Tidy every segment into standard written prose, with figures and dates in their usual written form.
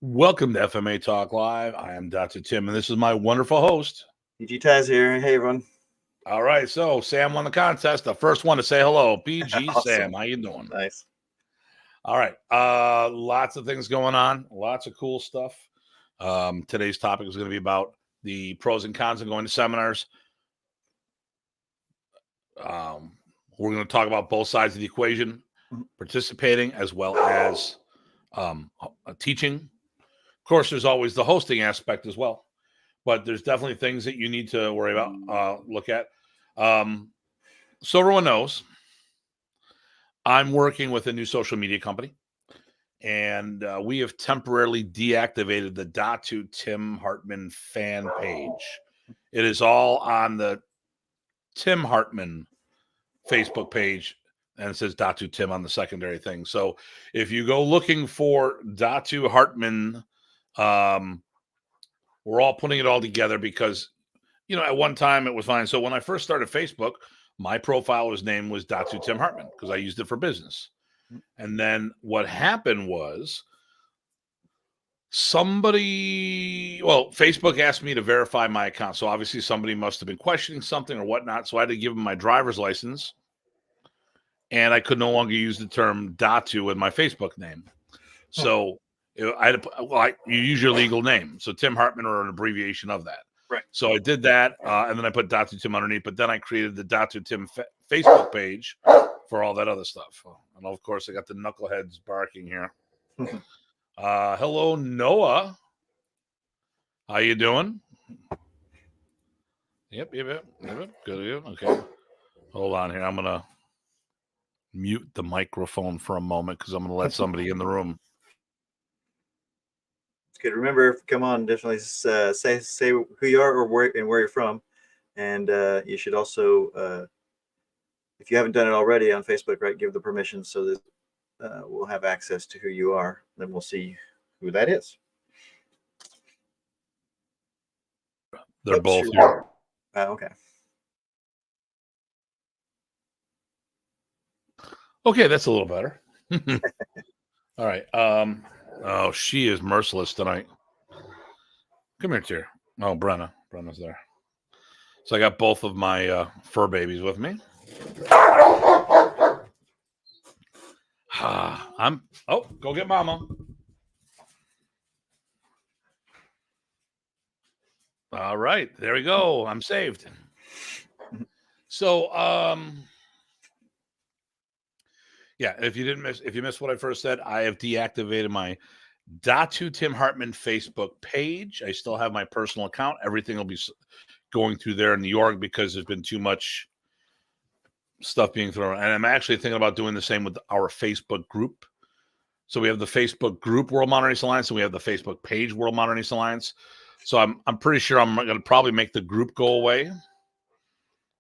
Welcome to FMA Talk Live. I am Dr. Tim, and this is my wonderful host. PG Taz here. Hey, everyone. All right, so Sam won the contest. The first one to say hello, PG Awesome. Sam. How you doing? Nice. All right, lots of things going on, lots of cool stuff. Today's topic is going to be about the pros and cons of going to seminars. We're going to talk about both sides of the equation, participating as well as teaching. Of course, there's always the hosting aspect as well, but there's definitely things that you need to worry about, look at. So everyone knows, I'm working with a new social media company, and we have temporarily deactivated the Datu Tim Hartman fan page. It is all on the Tim Hartman Facebook page, and it says Datu Tim on the secondary thing. So if you go looking for Datu Hartman, we're all putting it all together because, at one time it was fine. So when I first started Facebook, my profile name was Datu Tim Hartman because I used it for business. And then what happened was Facebook asked me to verify my account. So obviously somebody must have been questioning something or whatnot. So I had to give them my driver's license, and I could no longer use the term Datu in my Facebook name. So you use your legal name. So Tim Hartman, or an abbreviation of that. Right. So I did that, and then I put Datu Tim underneath. But then I created the Datu Tim Facebook page for all that other stuff. And of course, I got the knuckleheads barking here. Hello, Noah. How you doing? Yep. Good. Okay. Hold on here. I'm gonna mute the microphone for a moment because I'm gonna let somebody in the room. It's good. Remember, come on, definitely say who you are or where you're from, and you should also, if you haven't done it already on Facebook, right, give the permission so that we'll have access to who you are. Then we'll see who that is. They're both here. Okay. Okay, that's a little better. All right. Oh, she is merciless tonight. Come here, Tyr. Oh, Brenna's there. So I got both of my fur babies with me. Go get Mama. All right, there we go. I'm saved. So, if you missed what I first said, I have deactivated my Datu Tim Hartman Facebook page. I still have my personal account. Everything will be going through there in New York because there's been too much stuff being thrown. And I'm actually thinking about doing the same with our Facebook group. So we have the Facebook group World Modern Ace Alliance, and we have the Facebook page World Modern Ace Alliance. So I'm pretty sure I'm going to probably make the group go away.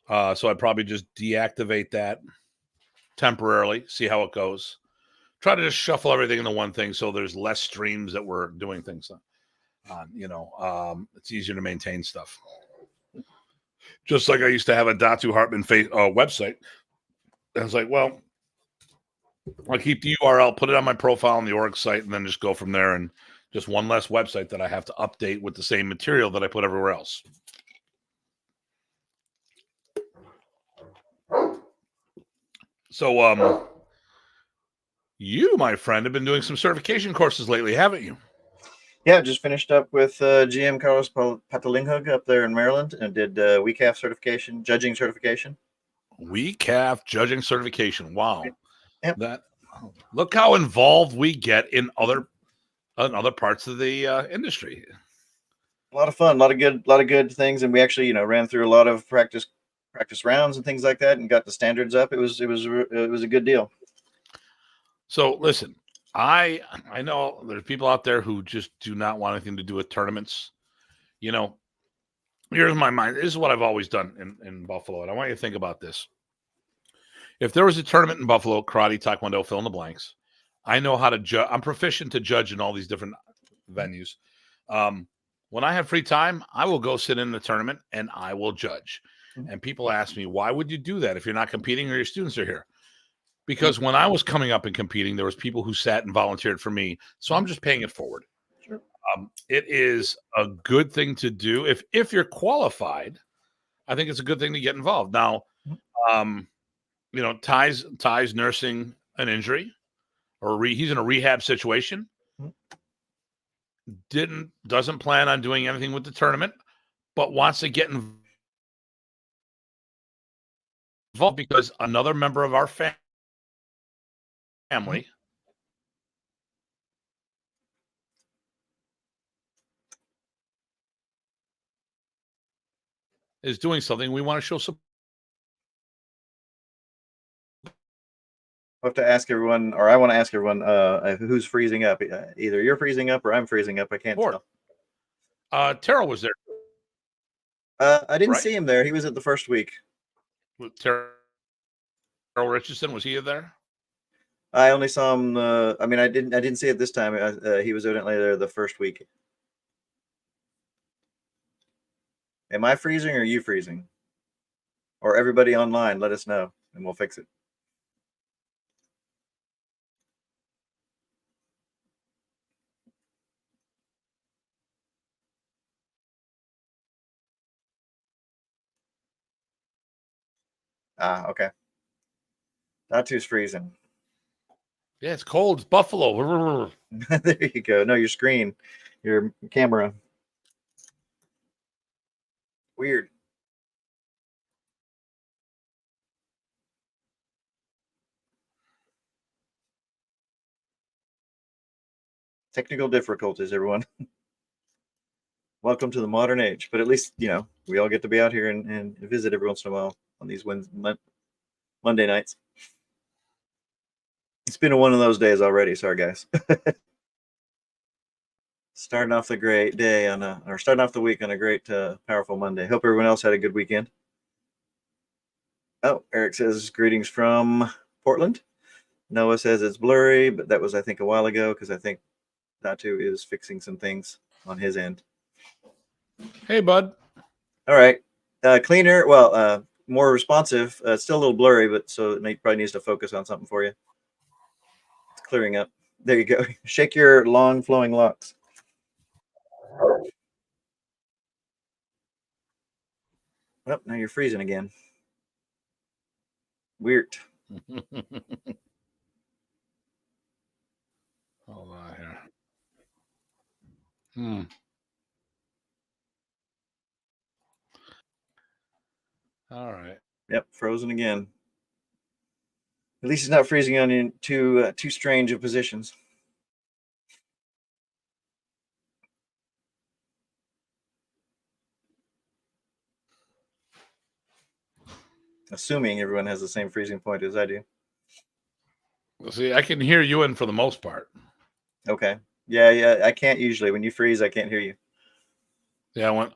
So I'd probably just deactivate that temporarily, see how it goes. Try to just shuffle everything into one thing so there's less streams that we're doing things on. It's easier to maintain stuff. Just like I used to have a Datu Hartman website. I was like, well, I'll keep the URL, put it on my profile on the org site, and then just go from there, and just one less website that I have to update with the same material that I put everywhere else. So, you, my friend, have been doing some certification courses lately, haven't you? Yeah, just finished up with GM Carlos Patalinghug up there in Maryland, and did WCAF certification, judging certification. WCAF judging certification. Wow. Yep. Look how involved we get in other parts of the industry. A lot of fun, a lot of good things, and we actually ran through a lot of practice rounds and things like that, and got the standards up. It was a good deal. So listen, I know there's people out there who just do not want anything to do with tournaments. Here's my mind. This is what I've always done in Buffalo, and I want you to think about this. If there was a tournament in Buffalo, karate, taekwondo, fill in the blanks, I know how to judge. I'm proficient to judge in all these different venues. When I have free time, I will go sit in the tournament and I will judge. And people ask me, why would you do that if you're not competing or your students are here? Because when I was coming up and competing, there was people who sat and volunteered for me. So I'm just paying it forward. Sure. It is a good thing to do if you're qualified. I think it's a good thing to get involved. Now, um, Ty's nursing an injury, or he's in a rehab situation. Doesn't plan on doing anything with the tournament, but wants to get involved because another member of our family is doing something. We want to show support. I have to ask everyone, or I want to ask everyone, who's freezing up. Either you're freezing up or I'm freezing up. I can't tell. Terrell was there. I didn't right? see him there. He was at the first week. Terrell Richardson, was he there? I only saw him. I mean, I didn't see it this time. He was evidently there the first week. Am I freezing or are you freezing? Or everybody online, let us know and we'll fix it. Okay. Datu's freezing. Yeah, it's cold. It's Buffalo. There you go. No, your screen, your camera. Weird. Technical difficulties, everyone. Welcome to the modern age. But at least, we all get to be out here and visit every once in a while on these Monday nights. It's been one of those days already. Sorry, guys. Starting off the great day or starting off the week on a great, powerful Monday. Hope everyone else had a good weekend. Oh, Eric says greetings from Portland. Noah says it's blurry, but that was, I think, a while ago because I think Datu is fixing some things on his end. Hey, bud. All right. Cleaner. Well, more responsive. It's still a little blurry, but so it probably needs to focus on something for you. It's clearing up. There you go. Shake your long flowing locks. Oh, now you're freezing again. Weird. Hold on here. All right. Yep, frozen again. At least it's not freezing on you too strange of positions. Assuming everyone has the same freezing point as I do. See, I can hear you in for the most part. Okay. Yeah. I can't usually. When you freeze, I can't hear you. Yeah,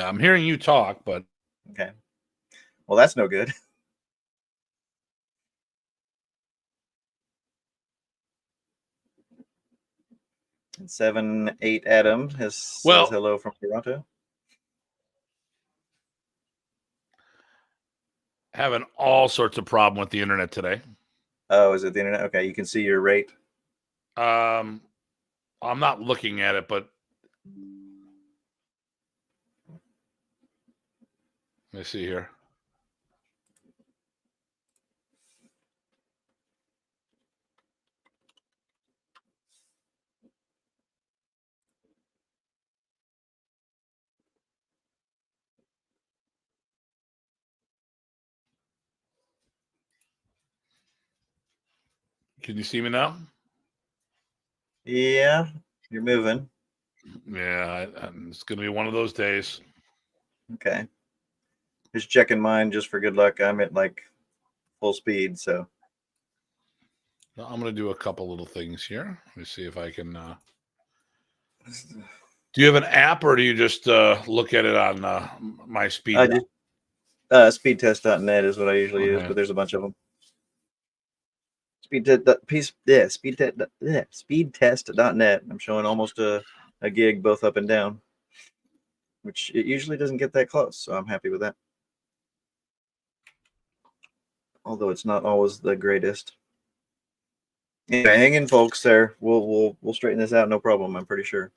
I'm hearing you talk, but okay. Well, that's no good. And 7-8 Adam says hello from Toronto. Having all sorts of problem with the internet today. Oh, is it the internet? Okay, you can see your rate. I'm not looking at it, but let me see here. Can you see me now? Yeah, you're moving. Yeah, it's going to be one of those days. Okay. Just checking mine just for good luck. I'm at like full speed, so. I'm going to do a couple little things here. Let me see if I can. Do you have an app, or do you just look at it on my speed? I just speedtest.net is what I usually use, but there's a bunch of them. Speedtest.net. I'm showing almost a gig both up and down, which it usually doesn't get that close, so I'm happy with that. Although it's not always the greatest. Anyway, hang in, folks. There, we'll straighten this out, no problem. I'm pretty sure.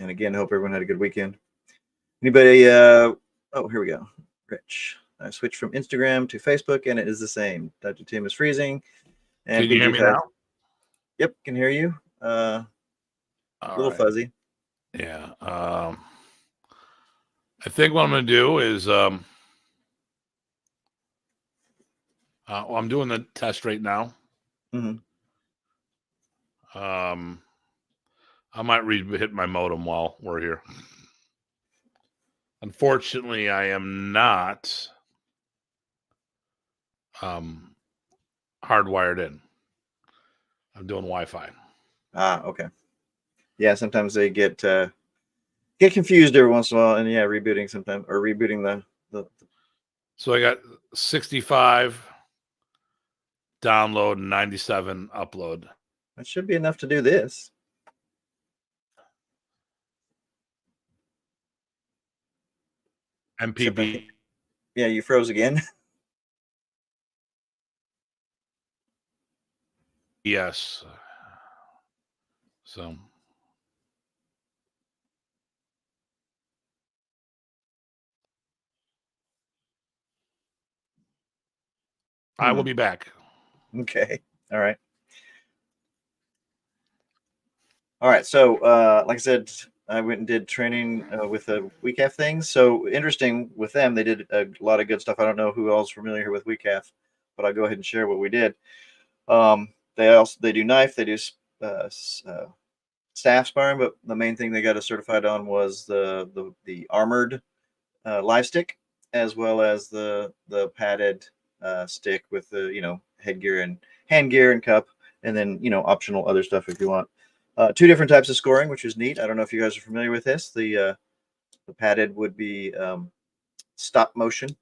And again, hope everyone had a good weekend. Anybody? Oh, here we go. Rich. I switched from Instagram to Facebook, and it is the same. Dr. Tim is freezing. And Can you hear me now? Yep, can hear you. A little fuzzy. Yeah. I think what I'm going to do is I'm doing the test right now. Mm-hmm. I might hit my modem while we're here. Unfortunately, I am not hardwired in. I'm doing Wi-Fi. Okay. Yeah, sometimes they get confused every once in a while, and yeah, rebooting sometimes, or rebooting the. So I got 65 download and 97 upload. That should be enough to do this. MPB. Yeah, you froze again. Yes. So I will be back. Okay. All right. All right. So, like I said, I went and did training with the WCAF things. So interesting with them, they did a lot of good stuff. I don't know who else is familiar with WCAF, but I'll go ahead and share what we did. They do knife, they do staff sparring, but the main thing they got us certified on was the armored live stick, as well as the padded stick with the headgear and hand gear and cup, and then optional other stuff if you want. Two different types of scoring, which is neat. I don't know if you guys are familiar with this. The padded would be stop motion,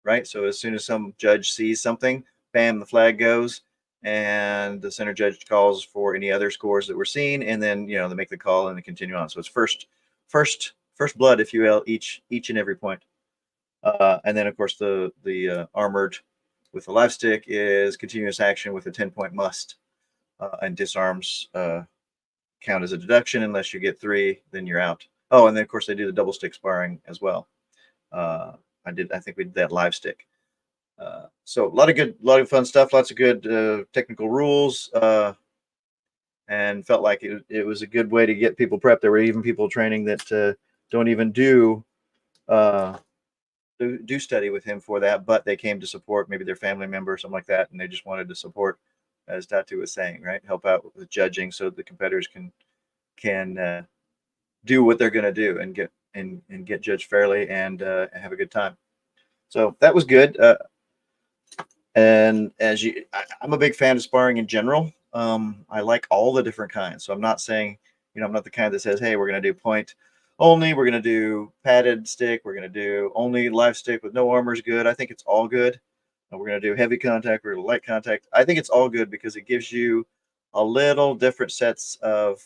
right? So as soon as some judge sees something, bam, the flag goes, and the center judge calls for any other scores that were seen, and then they make the call and they continue on. So it's first blood, if you will, each and every point. And then of course the armored with the live stick is continuous action with a 10-point must, and disarms count as a deduction unless you get 3, then you're out. Oh, and then of course they do the double stick sparring as well. I think we did that live stick. So a lot of fun stuff, lots of good technical rules, and felt like it was a good way to get people prepped. There were even people training that don't even do study with him for that, but they came to support maybe their family member or something like that, and they just wanted to support, as Datu was saying, right, help out with judging so the competitors can do what they're going to do and get judged fairly and have a good time. So that was good. And I'm a big fan of sparring in general. I like all the different kinds. So I'm not saying, I'm not the kind that says, hey, we're going to do point only. We're going to do padded stick. We're going to do only live stick with no armor is good. I think it's all good. And we're going to do heavy contact. We're going to light contact. I think it's all good because it gives you a little different sets of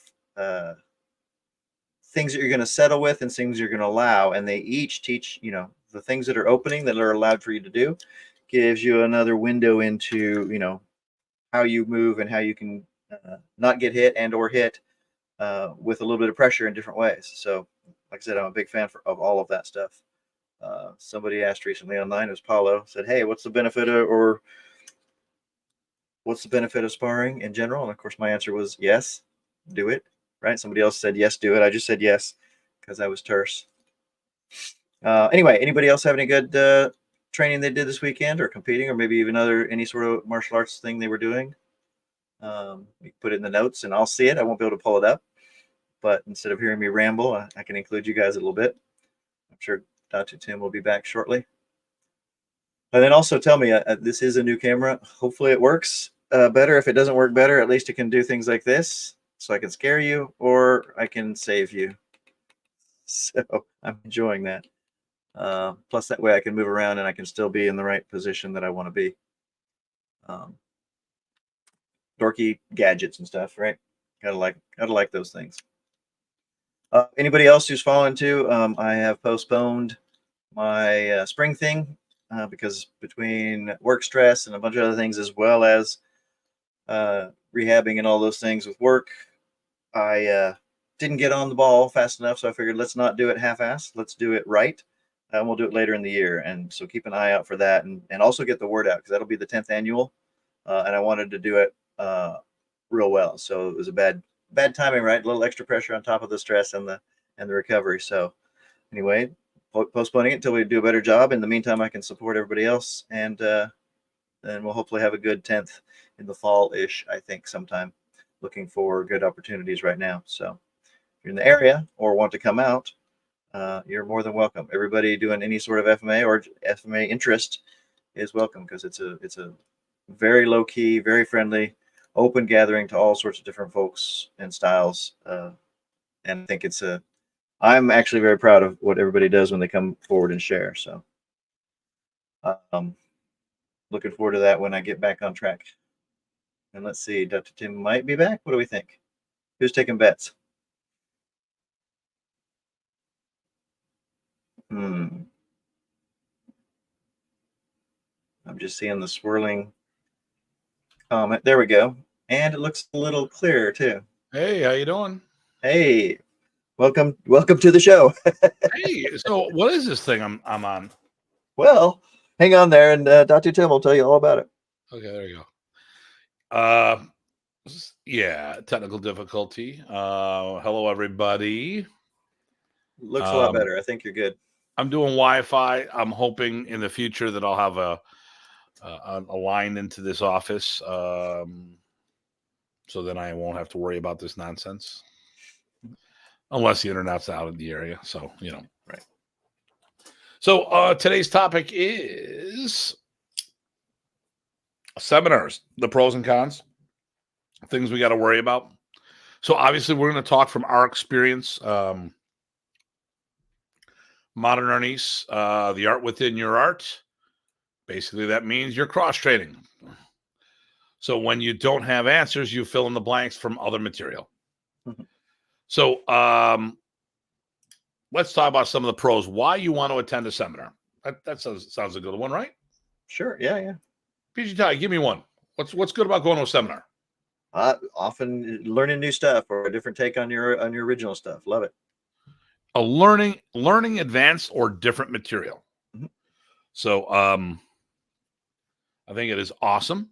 things that you're going to settle with and things you're going to allow. And they each teach, the things that are opening that are allowed for you to do, gives you another window into how you move and how you can not get hit and or hit with a little bit of pressure in different ways. So like I said, I'm a big fan of all of that stuff. Somebody asked recently online, it was Paulo, said, hey, what's the benefit of sparring in general? And of course my answer was yes, do it. Right? Somebody else said yes, do it. I just said yes because I was terse. Anyway, anybody else have any good training they did this weekend, or competing, or maybe even any sort of martial arts thing they were doing? You can put it in the notes and I'll see it. I won't be able to pull it up, but instead of hearing me ramble, I can include you guys a little bit. I'm sure Dr. Tim will be back shortly. And then also tell me, this is a new camera. Hopefully it works better. If it doesn't work better, at least it can do things like this. So I can scare you or I can save you. So I'm enjoying that. Plus that way I can move around and I can still be in the right position that I want to be. Dorky gadgets and stuff, right? Gotta like those things. Anybody else who's fallen too? I have postponed my spring thing because between work stress and a bunch of other things, as well as rehabbing and all those things with work, I didn't get on the ball fast enough, so I figured let's not do it half-assed. Let's do it right. And we'll do it later in the year. And so keep an eye out for that, and also get the word out, because that'll be the 10th annual. And I wanted to do it real well. So it was a bad timing, right? A little extra pressure on top of the stress and the recovery. So anyway, postponing it until we do a better job. In the meantime, I can support everybody else, and then we'll hopefully have a good 10th in the fall-ish, I think, sometime. Looking for good opportunities right now. So if you're in the area or want to come out, you're more than welcome. Everybody doing any sort of FMA or FMA interest is welcome, because it's a very low-key, very friendly, open gathering to all sorts of different folks and styles. And I think I'm actually very proud of what everybody does when they come forward and share. So looking forward to that when I get back on track. And let's see, Dr. Tim might be back. What do we think? Who's taking bets? I'm just seeing the swirling comment. There we go. And it looks a little clearer too. Hey, how you doing? Hey, welcome to the show. Hey, so what is this thing I'm on? Well, hang on there, and Dr. Tim will tell you all about it. Okay, there you go. Yeah, technical difficulty. Hello, everybody. Looks a lot better. I think you're good. I'm doing Wi-Fi. I'm hoping in the future that I'll have a line into this office, so then I won't have to worry about this nonsense, unless the internet's out in the area. So right. So today's topic is seminars, the pros and cons, things we got to worry about. So obviously we're going to talk from our experience. Modern Arnis, the art within your art. Basically, that means you're cross-training. So when you don't have answers, you fill in the blanks from other material. So let's talk about some of the pros. Why you want to attend a seminar. That sounds a good one, right? Sure. Yeah. PG Ty, give me one. What's good about going to a seminar? Often learning new stuff or a different take on your original stuff. Love it. A learning advanced or different material. So I think it is awesome.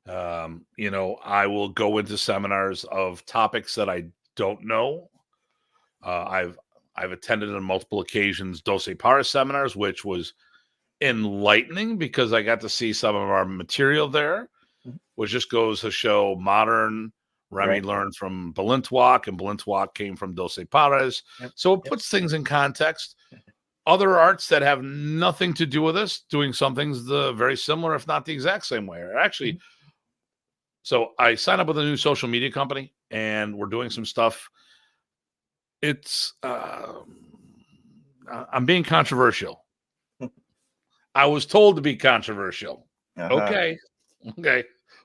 I will go into seminars of topics that I don't know. I've attended on multiple occasions Dose Para seminars, which was enlightening because I got to see some of our material there, which just goes to show modern Remy learned from Balintwak, and Balintwak came from Dose Paras. Yep. So it puts things in context. Other arts that have nothing to do with this, doing some things very similar, if not the exact same way. Actually, so I signed up with a new social media company, and we're doing some stuff. It's I'm being controversial. I was told to be controversial. Okay.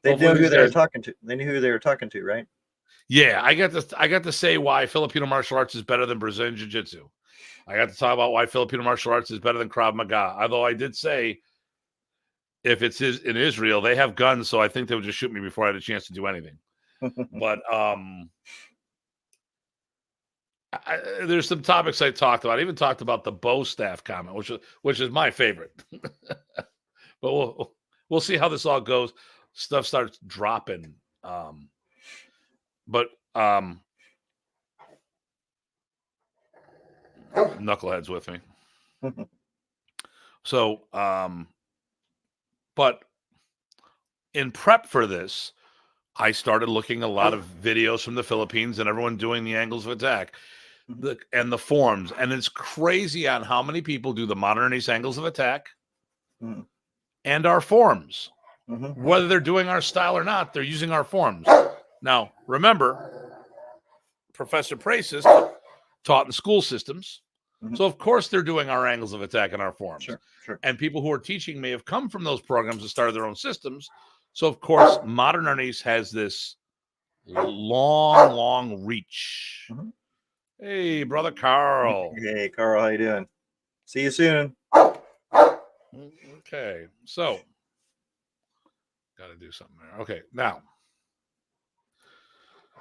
They knew who they were talking to. They knew who they were talking to, right? Yeah, I got to say why Filipino martial arts is better than Brazilian Jiu-Jitsu. I got to talk about why Filipino martial arts is better than Krav Maga. Although I did say, if it's in Israel, they have guns, so I think they would just shoot me before I had a chance to do anything. But there's some topics I talked about. I even talked about the bow staff comment, which is my favorite. But we'll see how this all goes. Stuff starts dropping. But knuckleheads with me. So but in prep for this, I started looking a lot of videos from the Philippines and everyone doing the angles of attack and the forms. And it's crazy on how many people do the modern ace angles of attack and our forms. Whether they're doing our style or not, they're using our forms. Now, remember, Professor Praces taught in school systems. So, of course, they're doing our angles of attack and our forms. Sure. And people who are teaching may have come from those programs and started their own systems. So, of course, Modern Arnis has this long reach. Hey, brother Carl. Hey, Carl, how you doing? See you soon. Okay, so got to do something there. Okay, now,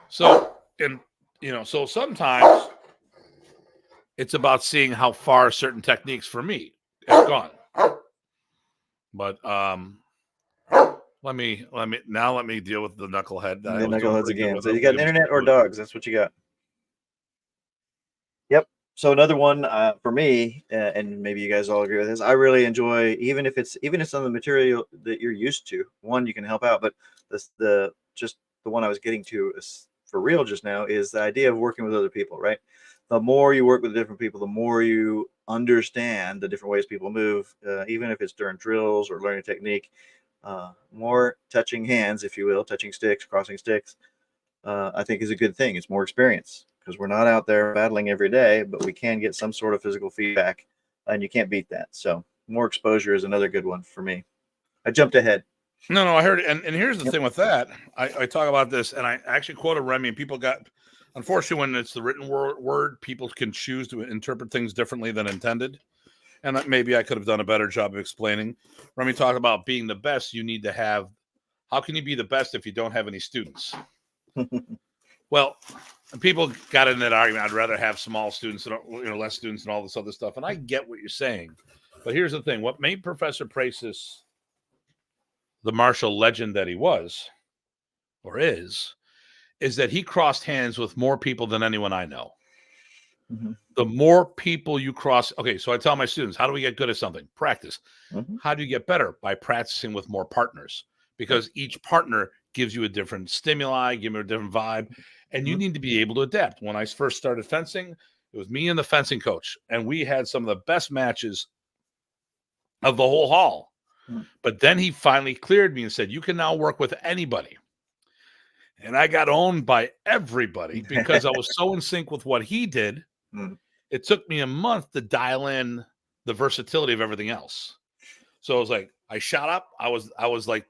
so So sometimes it's about seeing how far certain techniques for me have gone. But let me deal with the knucklehead. The I was doing knuckleheads pretty good again. with So it. you got internet or dogs? That's what you got. Yep. So another one for me, and maybe you guys all agree with this. I really enjoy, even if it's on the material that you're used to. One, you can help out, but the one I was getting to is, for real just now, is the idea of working with other people. Right. The more you work with different people, the more you understand the different ways people move, even if it's during drills or learning technique. More touching hands, if you will, touching sticks, crossing sticks, I think is a good thing. It's more experience because we're not out there battling every day, but we can get some sort of physical feedback, and you can't beat that. So more exposure is another good one for me. I jumped ahead. No, I heard it. And here's the thing with that. I talk about this, and I actually quoted Remy, and people got, unfortunately, when it's the written word, people can choose to interpret things differently than intended. And maybe I could have done a better job of explaining. Remy talked about being the best. You need to have, how can you be the best if you don't have any students? Well, people got in that argument. I'd rather have small students, less students, and all this other stuff. And I get what you're saying, but here's the thing: what made Professor Pracis the martial legend that he was, or is that he crossed hands with more people than anyone I know. Mm-hmm. The more people you cross, okay. So I tell my students, how do we get good at something? Practice. Mm-hmm. How do you get better? By practicing with more partners, because each partner gives you a different stimuli, give you a different vibe. And you need to be able to adapt. When I first started fencing, it was me and the fencing coach, and we had some of the best matches of the whole hall. But then he finally cleared me and said, you can now work with anybody. And I got owned by everybody because I was so in sync with what he did. It took me a month to dial in the versatility of everything else. So it was like, I shot up. I was like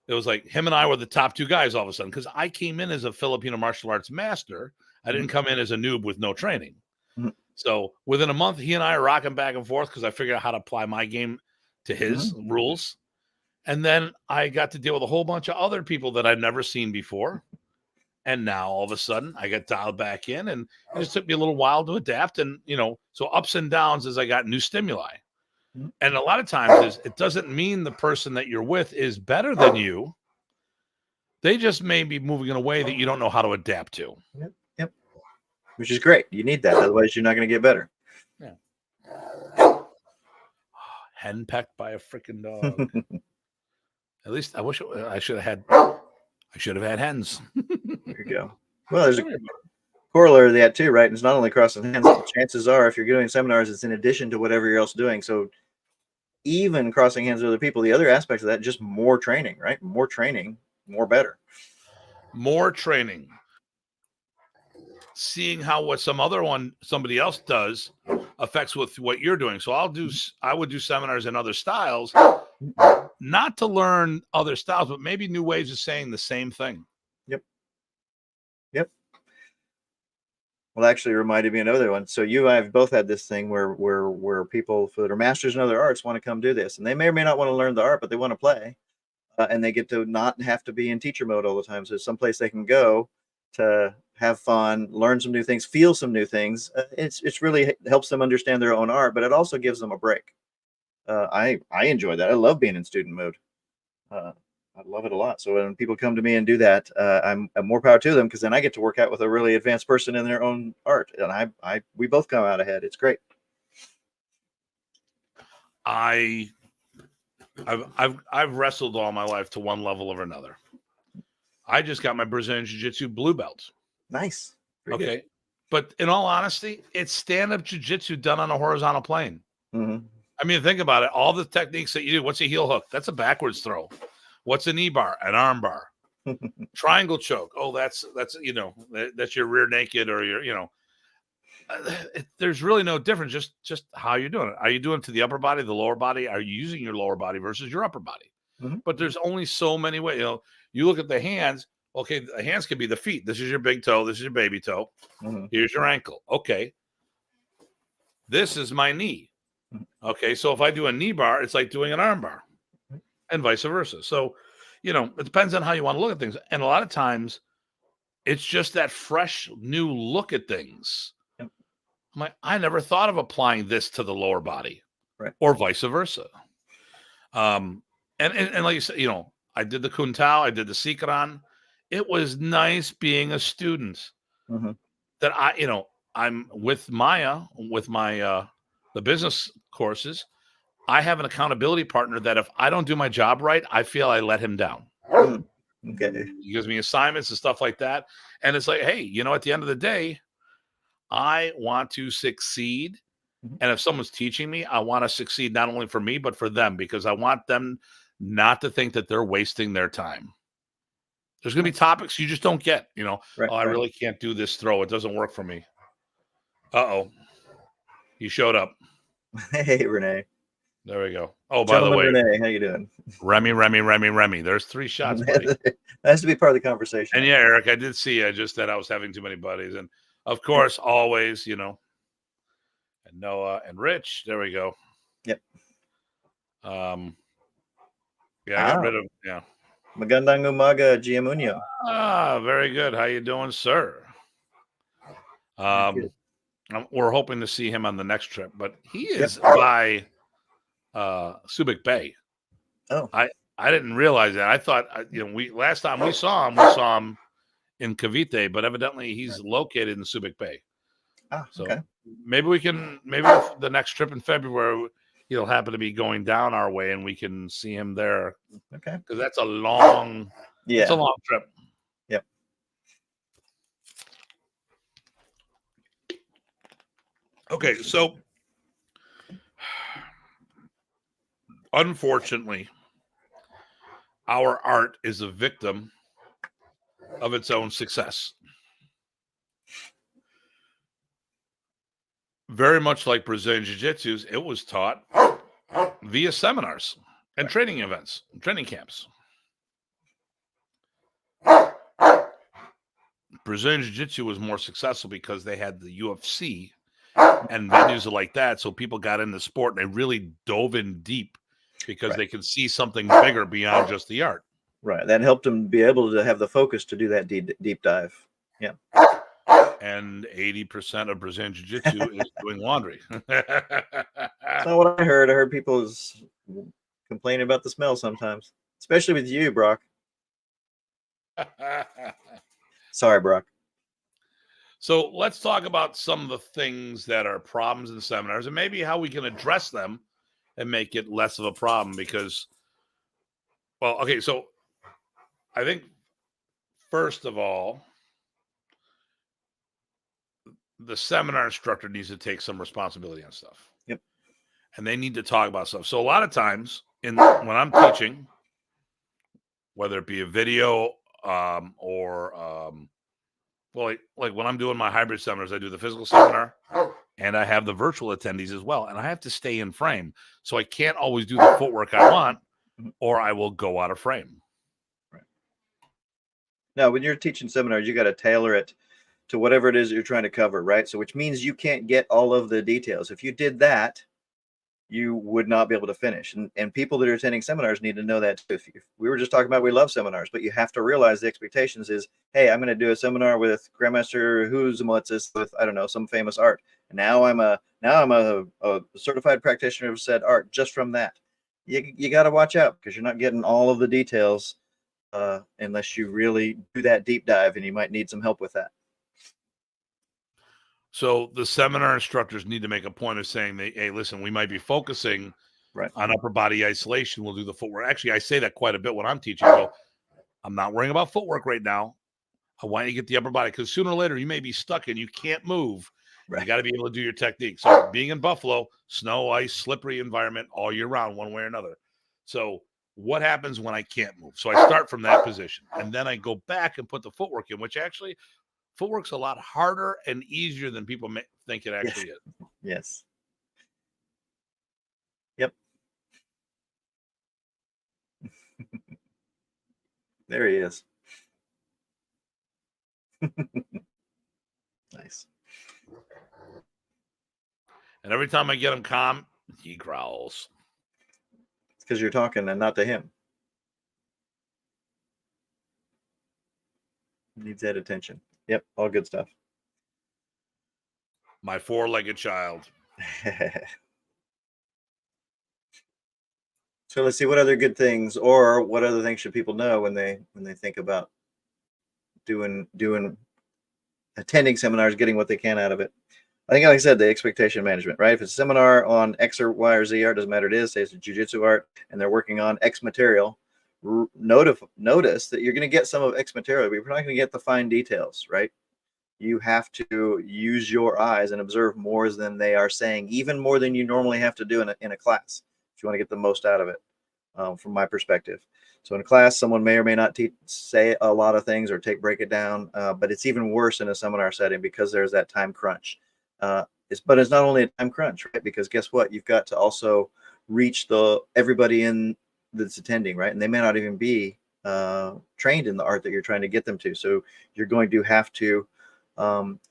it was like him and I were the top two guys all of a sudden, because I came in as a Filipino martial arts master. I didn't come in as a noob with no training. So within a month, he and I are rocking back and forth because I figured out how to apply my game to his rules. And then I got to deal with a whole bunch of other people that I'd never seen before. And now all of a sudden I got dialed back in, and it just took me a little while to adapt. And, so ups and downs as I got new stimuli. And a lot of times it doesn't mean the person that you're with is better than you. They just may be moving in a way that you don't know how to adapt to. Yep. Which is great. You need that. Otherwise you're not going to get better. Yeah. Hen pecked by a freaking dog. At least I wish I should have had hens. There you go. Well, there's a corollary to that too, right? And it's not only crossing hands. Chances are, if you're doing seminars, it's in addition to whatever you're else doing. So even crossing hands with other people, the other aspects of that, just more training, right? More training, more better. More training. Seeing how what somebody else does affects with what you're doing. So I would do seminars in other styles, not to learn other styles, but maybe new ways of saying the same thing. Yep. Well, actually, reminded me of another one. So you and I have both had this thing where people that are masters in other arts want to come do this, and they may or may not want to learn the art, but they want to play, and they get to not have to be in teacher mode all the time. So it's someplace they can go to have fun, learn some new things, feel some new things. It's really helps them understand their own art, but it also gives them a break. I enjoy that. I love being in student mode. I love it a lot. So when people come to me and do that, I'm more power to them, because then I get to work out with a really advanced person in their own art, and we both come out ahead. It's great. I've wrestled all my life to one level or another. I just got my Brazilian Jiu-Jitsu blue belt. Nice. Pretty good. But in all honesty, it's stand-up jiu-jitsu done on a horizontal plane. I mean, think about it. All the techniques that you do. What's a heel hook? That's a backwards throw. What's a knee bar? An arm bar. Triangle choke. Oh, that's your rear naked, or your there's really no difference. Just how you're doing it. Are you doing it to the upper body, the lower body? Are you using your lower body versus your upper body? But there's only so many ways. You look at the hands. Okay, the hands can be the feet. This is your big toe. This is your baby toe. Here's your ankle. Okay. This is my knee. Okay, so if I do a knee bar, it's like doing an arm bar, and vice versa. So, it depends on how you want to look at things. And a lot of times, it's just that fresh new look at things. Yep. I'm like, I never thought of applying this to the lower body, Right. or vice versa. And like you said, I did the Kuntao, I did the Sikran. It was nice being a student. Mm-hmm. That I'm with Maya with my the business courses. I have an accountability partner that if I don't do my job right, I feel I let him down. Okay. He gives me assignments and stuff like that. And it's like, hey, at the end of the day, I want to succeed. Mhm. And if someone's teaching me, I want to succeed not only for me, but for them, because I want them not to think that they're wasting their time. There's going to be topics you just don't get, Right. I really can't do this throw. It doesn't work for me. Uh-oh. He showed up. Hey, Renee. There we go. Oh, by Gentleman the way, Renee, how you doing? Remy. There's 3 shots, buddy. That has to be part of the conversation. And yeah, Eric, I did see just that I was having too many buddies. And of course, always, and Noah and Rich. There we go. Yep. I got rid of, Magandang umaga, Giamunyo. Very good. How you doing, sir? We're hoping to see him on the next trip, but he is by Subic Bay. Oh, I didn't realize that. I thought, last time we saw him in Cavite, but evidently he's located in Subic Bay. So okay. maybe the next trip in February, he'll happen to be going down our way and we can see him there. Okay. Because that's a long, it's a long trip. Yep. Okay, so unfortunately, our art is a victim of its own success. Very much like Brazilian Jiu-Jitsu, it was taught via seminars and training events, training camps. Brazilian Jiu-Jitsu was more successful because they had the UFC and venues like that, so people got in the sport and they really dove in deep because they could see something bigger beyond just the art. Right. That helped them be able to have the focus to do that deep dive. Yeah. And 80% of Brazilian Jiu-Jitsu is doing laundry. That's not what I heard. I heard people complaining about the smell sometimes, especially with you, Brock. Sorry, Brock. So let's talk about some of the things that are problems in seminars and maybe how we can address them and make it less of a problem because, well, okay, so I think first of all, the seminar instructor needs to take some responsibility on stuff. Yep. And they need to talk about stuff. So a lot of times when I'm teaching, whether it be a video or like when I'm doing my hybrid seminars, I do the physical seminar and I have the virtual attendees as well. And I have to stay in frame. So I can't always do the footwork I want or I will go out of frame. Right. Now, when you're teaching seminars, you got to tailor it to whatever it is you're trying to cover, right? So which means you can't get all of the details. If you did that, you would not be able to finish. And people that are attending seminars need to know that too. If we were just talking about, we love seminars, but you have to realize the expectations is, hey, I'm going to do a seminar with Grandmaster who's with, I don't know, some famous art. And now I'm a certified practitioner of said art just from that. You got to watch out because you're not getting all of the details unless you really do that deep dive, and you might need some help with that. So the seminar instructors need to make a point of saying, hey, listen, we might be focusing on upper body isolation. We'll do the footwork. Actually, I say that quite a bit when I'm teaching. I'm not worrying about footwork right now. I want you to get the upper body because sooner or later you may be stuck and you can't move. Right. You got to be able to do your technique. So being in Buffalo, snow, ice, slippery environment all year round, one way or another. So what happens when I can't move? So I start from that position and then I go back and put the footwork in, which actually footwork's a lot harder and easier than people think it actually is. Yes. Yep. There he is. Nice. And every time I get him calm, he growls. It's because you're talking and not to him. Needs that attention. Yep, all good stuff. My four-legged child. So let's see, what other good things, or what other things should people know when they think about doing attending seminars, getting what they can out of it. I think, like I said, the expectation management, right? If it's a seminar on X or Y or Z art, doesn't matter what it is, say it's a jujitsu art, and they're working on X material, notice that you're going to get some of X material, but you're not going to get the fine details, right? You have to use your eyes and observe more than they are saying, even more than you normally have to do in a class, if you want to get the most out of it, from my perspective. So in a class, someone may or may not say a lot of things or break it down, but it's even worse in a seminar setting because there's that time crunch. But it's not only a time crunch, right? Because guess what? You've got to also reach everybody in that's attending, right? And they may not even be trained in the art that you're trying to get them to. So you're going to have to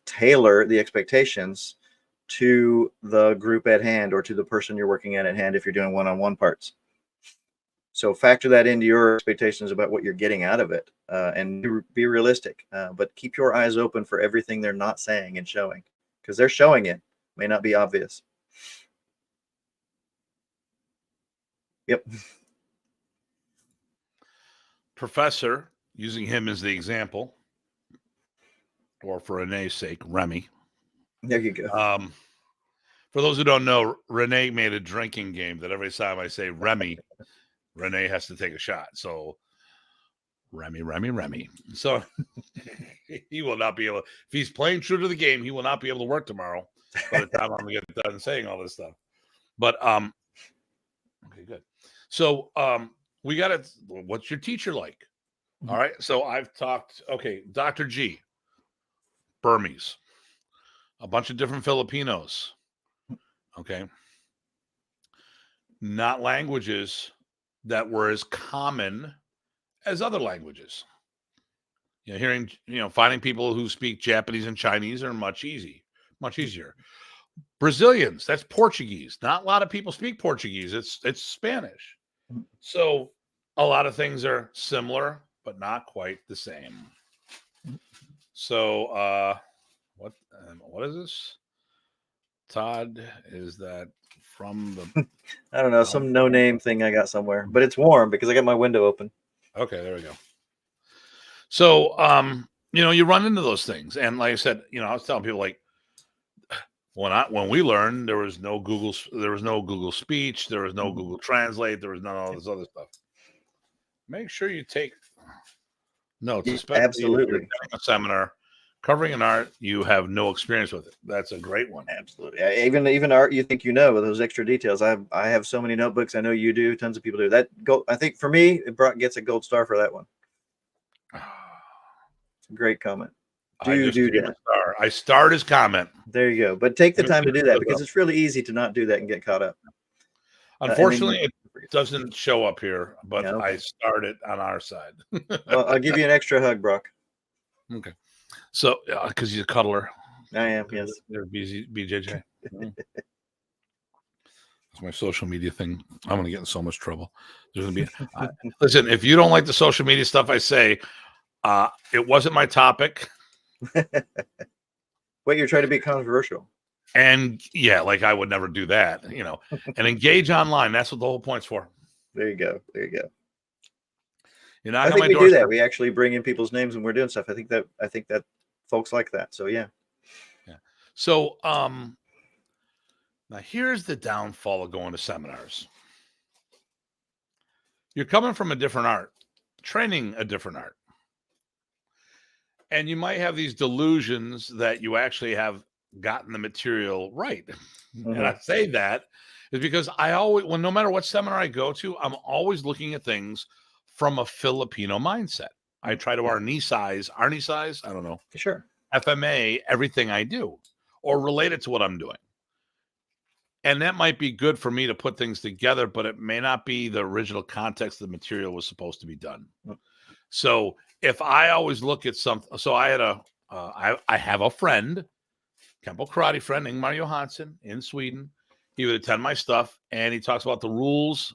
tailor the expectations to the group at hand or to the person you're working at hand if you're doing one-on-one parts. So factor that into your expectations about what you're getting out of it, and be realistic, but keep your eyes open for everything they're not saying and showing, because they're showing it, may not be obvious. Yep. Professor, using him as the example, or for Renee's sake, Remy. There you go. For those who don't know, Renee made a drinking game that every time I say Remy, Renee has to take a shot. So Remy. So he will not be able, if he's playing true to the game, he will not be able to work tomorrow by the time I'm gonna get done saying all this stuff. But okay, good. So we gotta, what's your teacher like? All right. So I've talked, okay, Dr. G, Burmese, a bunch of different Filipinos. Okay. Not languages that were as common as other languages. Finding people who speak Japanese and Chinese are much easier. Brazilians, that's Portuguese. Not a lot of people speak Portuguese. It's Spanish. So a lot of things are similar, but not quite the same. So what is this? Todd, is that from the I don't know, some no-name thing I got somewhere, but it's warm because I got my window open. Okay, there we go. So you run into those things, and like I said, I was telling people, like, when we learned, there was no Google Speech, there was no Google Translate, there was none of all this other stuff. Make sure you take notes, especially absolutely. if you're doing a seminar covering an art you have no experience with it. That's a great one. Absolutely. Even art you think with those extra details. I have so many notebooks. I know you do. Tons of people do that. I think for me, it gets a gold star for that one. It's a great comment. Do that. I starred his comment. There you go. But take the time to do that, because it's really easy to not do that and get caught up. Unfortunately, it doesn't show up here, but okay. I starred it on our side. Well, I'll give you an extra hug, Brock. Okay. So, because you're a cuddler. I am, yes. They're BJJ. That's my social media thing. I'm going to get in so much trouble. There's going to be. Listen, if you don't like the social media stuff I say, it wasn't my topic. Wait, you're trying to be controversial. And yeah, like I would never do that, and engage online. That's what the whole point's for. There you go. I think we do that. We actually bring in people's names when we're doing stuff. I think that folks like that. So yeah. So now here's the downfall of going to seminars. You're coming from a different art, training a different art. And you might have these delusions that you actually have gotten the material right. Mm-hmm. And I say that is because no matter what seminar I go to, I'm always looking at things from a Filipino mindset. I try to arnicize, I don't know. Sure. FMA, everything I do, or relate it to what I'm doing. And that might be good for me to put things together, but it may not be the original context the material was supposed to be done. Mm-hmm. So if I always look at something, so I had I have a friend, Kempo karate friend, Ingmar Johansson in Sweden. He would attend my stuff, and he talks about the rules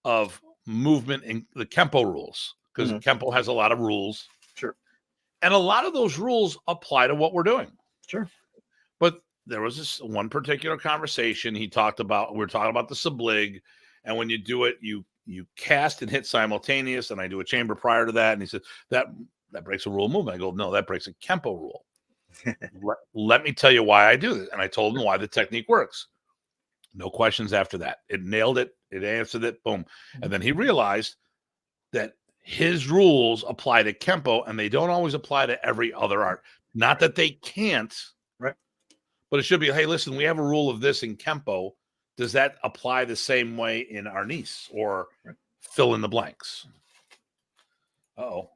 of movement in the Kempo rules, because Kempo has a lot of rules. Sure. And a lot of those rules apply to what we're doing. Sure. But there was this one particular conversation we were talking about the sublig, and when you do it, you cast and hit simultaneous, and I do a chamber prior to that, and he said that breaks a rule of movement. I go, no, that breaks a Kempo rule. let me tell you why I do this. And I told him why the technique works. No questions after that. It nailed it. It answered it. Boom. And then he realized that his rules apply to Kempo, and they don't always apply to every other art. Not that they can't, right? But it should be, hey, listen, we have a rule of this in Kempo. Does that apply the same way in Arnis, or fill in the blanks? Uh-oh.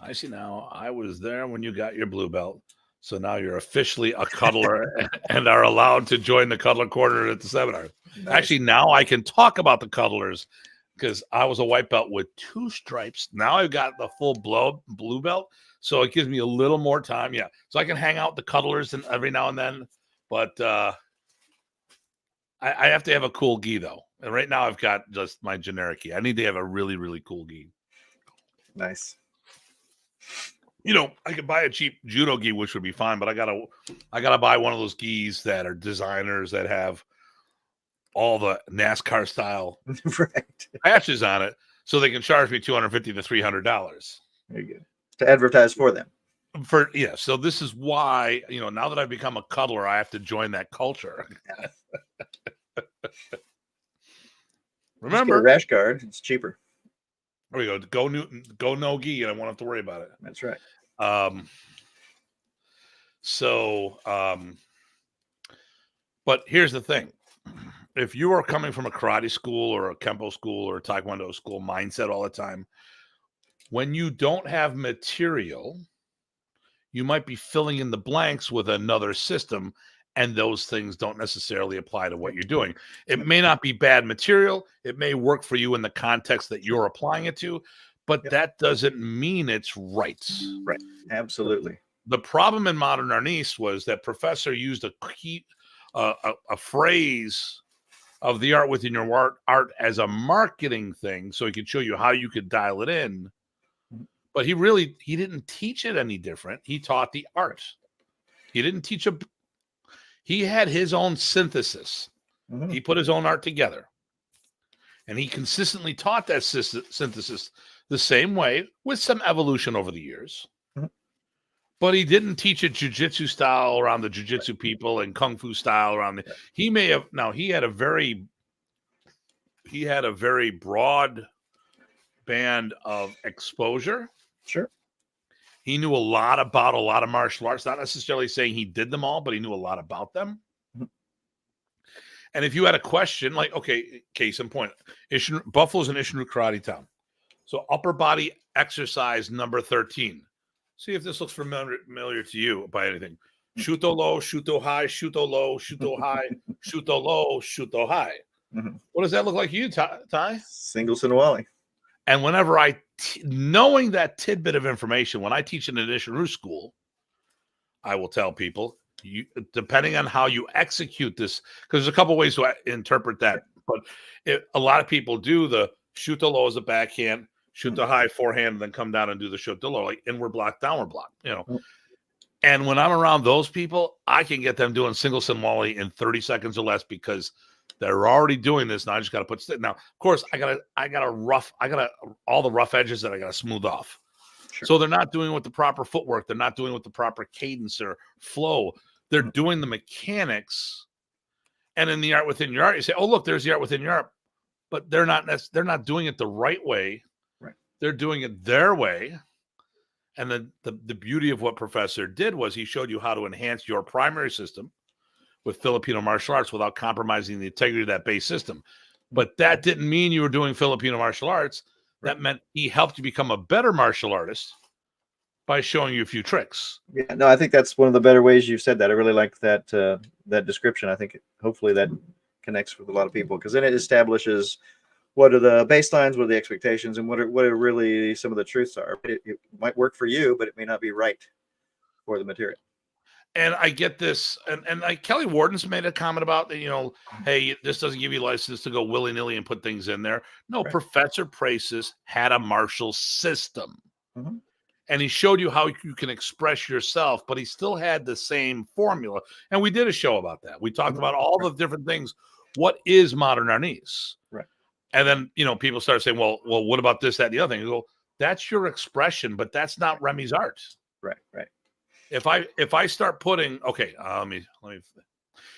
I see now. I was there when you got your blue belt. So now you're officially a cuddler and are allowed to join the cuddler corner at the seminar. Nice. Actually, now I can talk about the cuddlers, because I was a white belt with 2 stripes. Now I've got the full blue belt. So it gives me a little more time. Yeah. So I can hang out with the cuddlers and every now and then. But I have to have a cool gi, though. And right now I've got just my generic gi. I need to have a really, really cool gi. Nice. You know, I could buy a cheap judo gi, which would be fine, but I gotta buy one of those gis that are designers that have all the NASCAR style patches on it, so they can charge me $250 to $300. Very good. To advertise for them. So this is why, now that I've become a cuddler, I have to join that culture. Remember, just get a rash guard. It's cheaper. There we go. Go no gi, and I won't have to worry about it. That's right. But here's the thing. If you are coming from a karate school or a Kempo school or a Taekwondo school mindset all the time, when you don't have material, you might be filling in the blanks with another system, and those things don't necessarily apply to what you're doing. It may not be bad material. It may work for you in the context that you're applying it to, but that doesn't mean it's right. Right. Absolutely. The problem in modern Arnis was that professor used a phrase of the art within your art as a marketing thing, so he could show you how you could dial it in. But he didn't teach it any different. He taught the art. He didn't teach he had his own synthesis. Mm-hmm. He put his own art together. And he consistently taught that synthesis the same way, with some evolution over the years. Mm-hmm. But he didn't teach a jiu-jitsu style around the jiu-jitsu people and kung fu style around he had a very broad band of exposure. Sure. He knew a lot about a lot of martial arts, not necessarily saying he did them all, but he knew a lot about them. Mm-hmm. And if you had a question, like, okay, case in point, Buffalo's an Ishinru karate town. So upper body exercise number 13. See if this looks familiar to you by anything. Shuto low, shuto high, shuto low, shuto high, shuto low, shuto high. Mm-hmm. What does that look like to you, Ty? Single Sinawali. And whenever knowing that tidbit of information, when I teach in an Ishinru school, I will tell people, depending on how you execute this, because there's a couple ways to interpret that. But a lot of people do the shuto low as a backhand, shuto high forehand, and then come down and do the shuto low, like inward block, downward block, And when I'm around those people, I can get them doing single Sinwali in 30 seconds or less, because they're already doing this. Now I just got to put now. Of course, I got all the rough edges that I got to smooth off. Sure. So they're not doing it with the proper footwork. They're not doing it with the proper cadence or flow. They're doing the mechanics. And in the art within your art, you say, "Oh, look, there's the art within your art," but they're not doing it the right way. Right. They're doing it their way. And the beauty of what Professor did was he showed you how to enhance your primary system with Filipino martial arts without compromising the integrity of that base system. But that didn't mean you were doing Filipino martial arts. That meant he helped you become a better martial artist by showing you a few tricks. Yeah, no, I think that's one of the better ways you've said that. I really like that that description. I think hopefully that connects with a lot of people, because then it establishes what are the baselines, what are the expectations, and what are really some of the truths are. It might work for you, but it may not be right for the material. And I get this, and like Kelly Warden's made a comment about, hey, this doesn't give you license to go willy-nilly and put things in there. No, right. Professor Praces had a martial system. Mm-hmm. and he showed you how you can express yourself, but he still had the same formula. And we did a show about that. We talked about all the different things. What is modern Arnis? Right. And then, people start saying, well, what about this, that, and the other thing? You go, that's your expression, but that's not Remy's art. Right. If I start putting,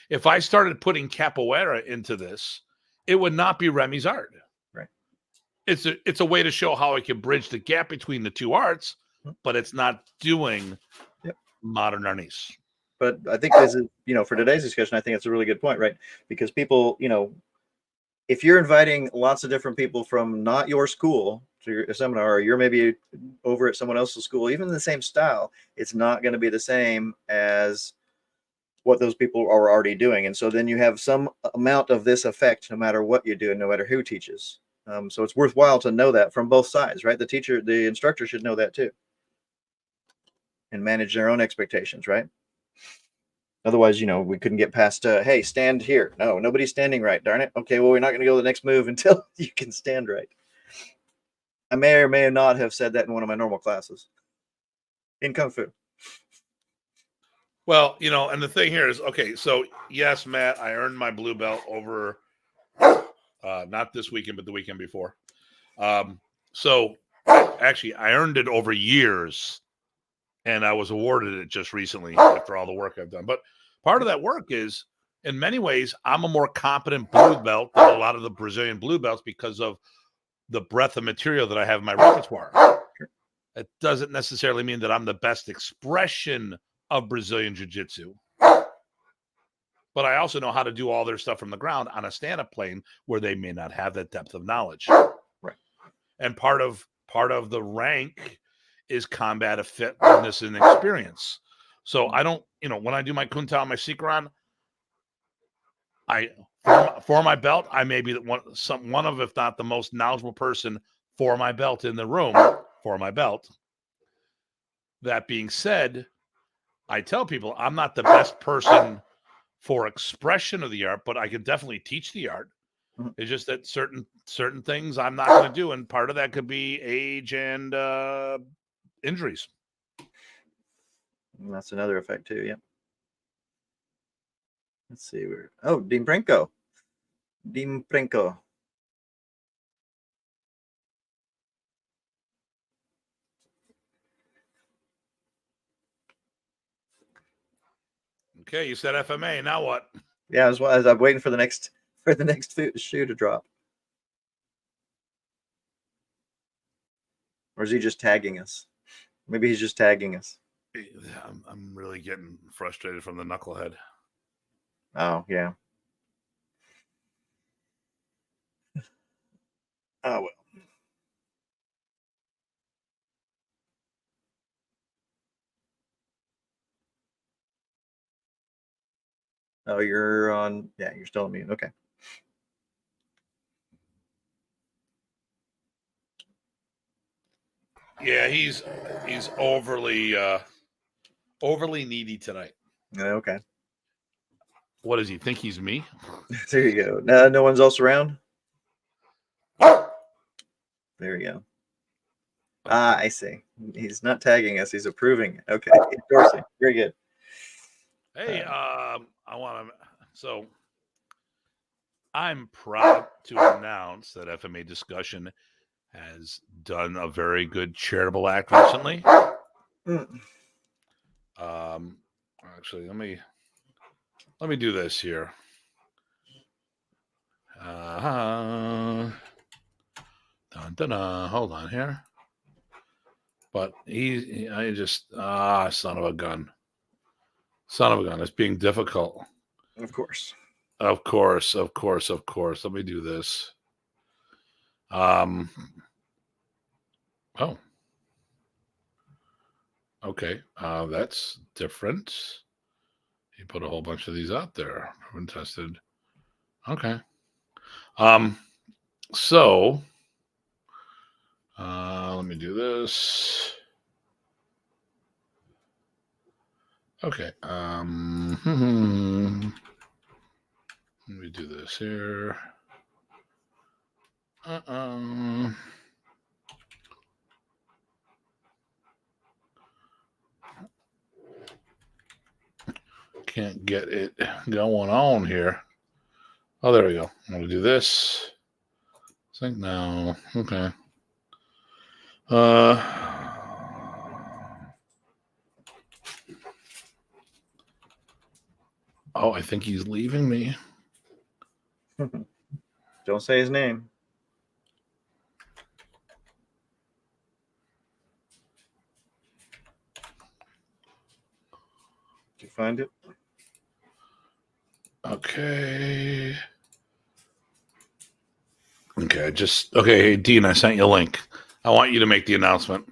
if I started putting capoeira into this, it would not be Remy's art. Right. It's a way to show how I can bridge the gap between the two arts, but it's not doing modern Arnis. But I think this is, for today's discussion, I think it's a really good point, right? Because people, if you're inviting lots of different people from not your school to your seminar, or you're maybe over at someone else's school, even in the same style, it's not going to be the same as what those people are already doing. And so then you have some amount of this effect no matter what you do and no matter who teaches. So it's worthwhile to know that from both sides, right? The instructor should know that too, and manage their own expectations, right? Otherwise, we couldn't get past, hey, stand here. No, nobody's standing right. Darn it. Okay, well, we're not going to go to the next move until you can stand right. I may or may not have said that in one of my normal classes in Kung Fu. Well, and the thing here is, okay, so yes, Matt, I earned my blue belt over, not this weekend, but the weekend before. So actually, I earned it over years, and I was awarded it just recently after all the work I've done. But part of that work is, in many ways, I'm a more competent blue belt than a lot of the Brazilian blue belts because of the breadth of material that I have in my repertoire. It doesn't necessarily mean that I'm the best expression of Brazilian Jiu-Jitsu. But I also know how to do all their stuff from the ground on a stand-up plane where they may not have that depth of knowledge. Right. And part of the rank is combat fitness and experience. So I don't, when I do my Kuntao and my Sikran, for my belt, I may be one of, if not the most knowledgeable person for my belt in the room for my belt. That being said, I tell people I'm not the best person for expression of the art, but I can definitely teach the art. Mm-hmm. It's just that certain things I'm not going to do, and part of that could be age and injuries. And that's another effect too. Yeah. Let's see where. Oh, Dimprenko. Okay, you said FMA. Now what? Yeah, as I'm waiting for the next shoe to drop. Or is he just tagging us? Maybe he's just tagging us. I'm really getting frustrated from the knucklehead. Oh, yeah. Oh, well. Oh, you're on. Yeah, you're still on mute. Okay. Yeah, he's overly needy tonight. Okay. What does he think he's me? There you go. No one's else around? There you go. Ah, I see. He's not tagging us. He's approving. Okay. Endorsing. Very good. Hey, so I'm proud to announce that FMA Discussion has done a very good charitable act recently. Actually, let me do this here. Hold on here. But I just son of a gun. It's being difficult. Of course. Let me do this. Oh. Okay. That's different. He put a whole bunch of these out there. Proven tested. Okay. So let me do this. Okay. Let me do this here. can't get it going on here. Oh, there we go. I'm gonna do this. Sync now. Okay. Oh, I think he's leaving me. Don't say his name. Did you find it? Okay. Okay, hey, Dean, I sent you a link. I want you to make the announcement.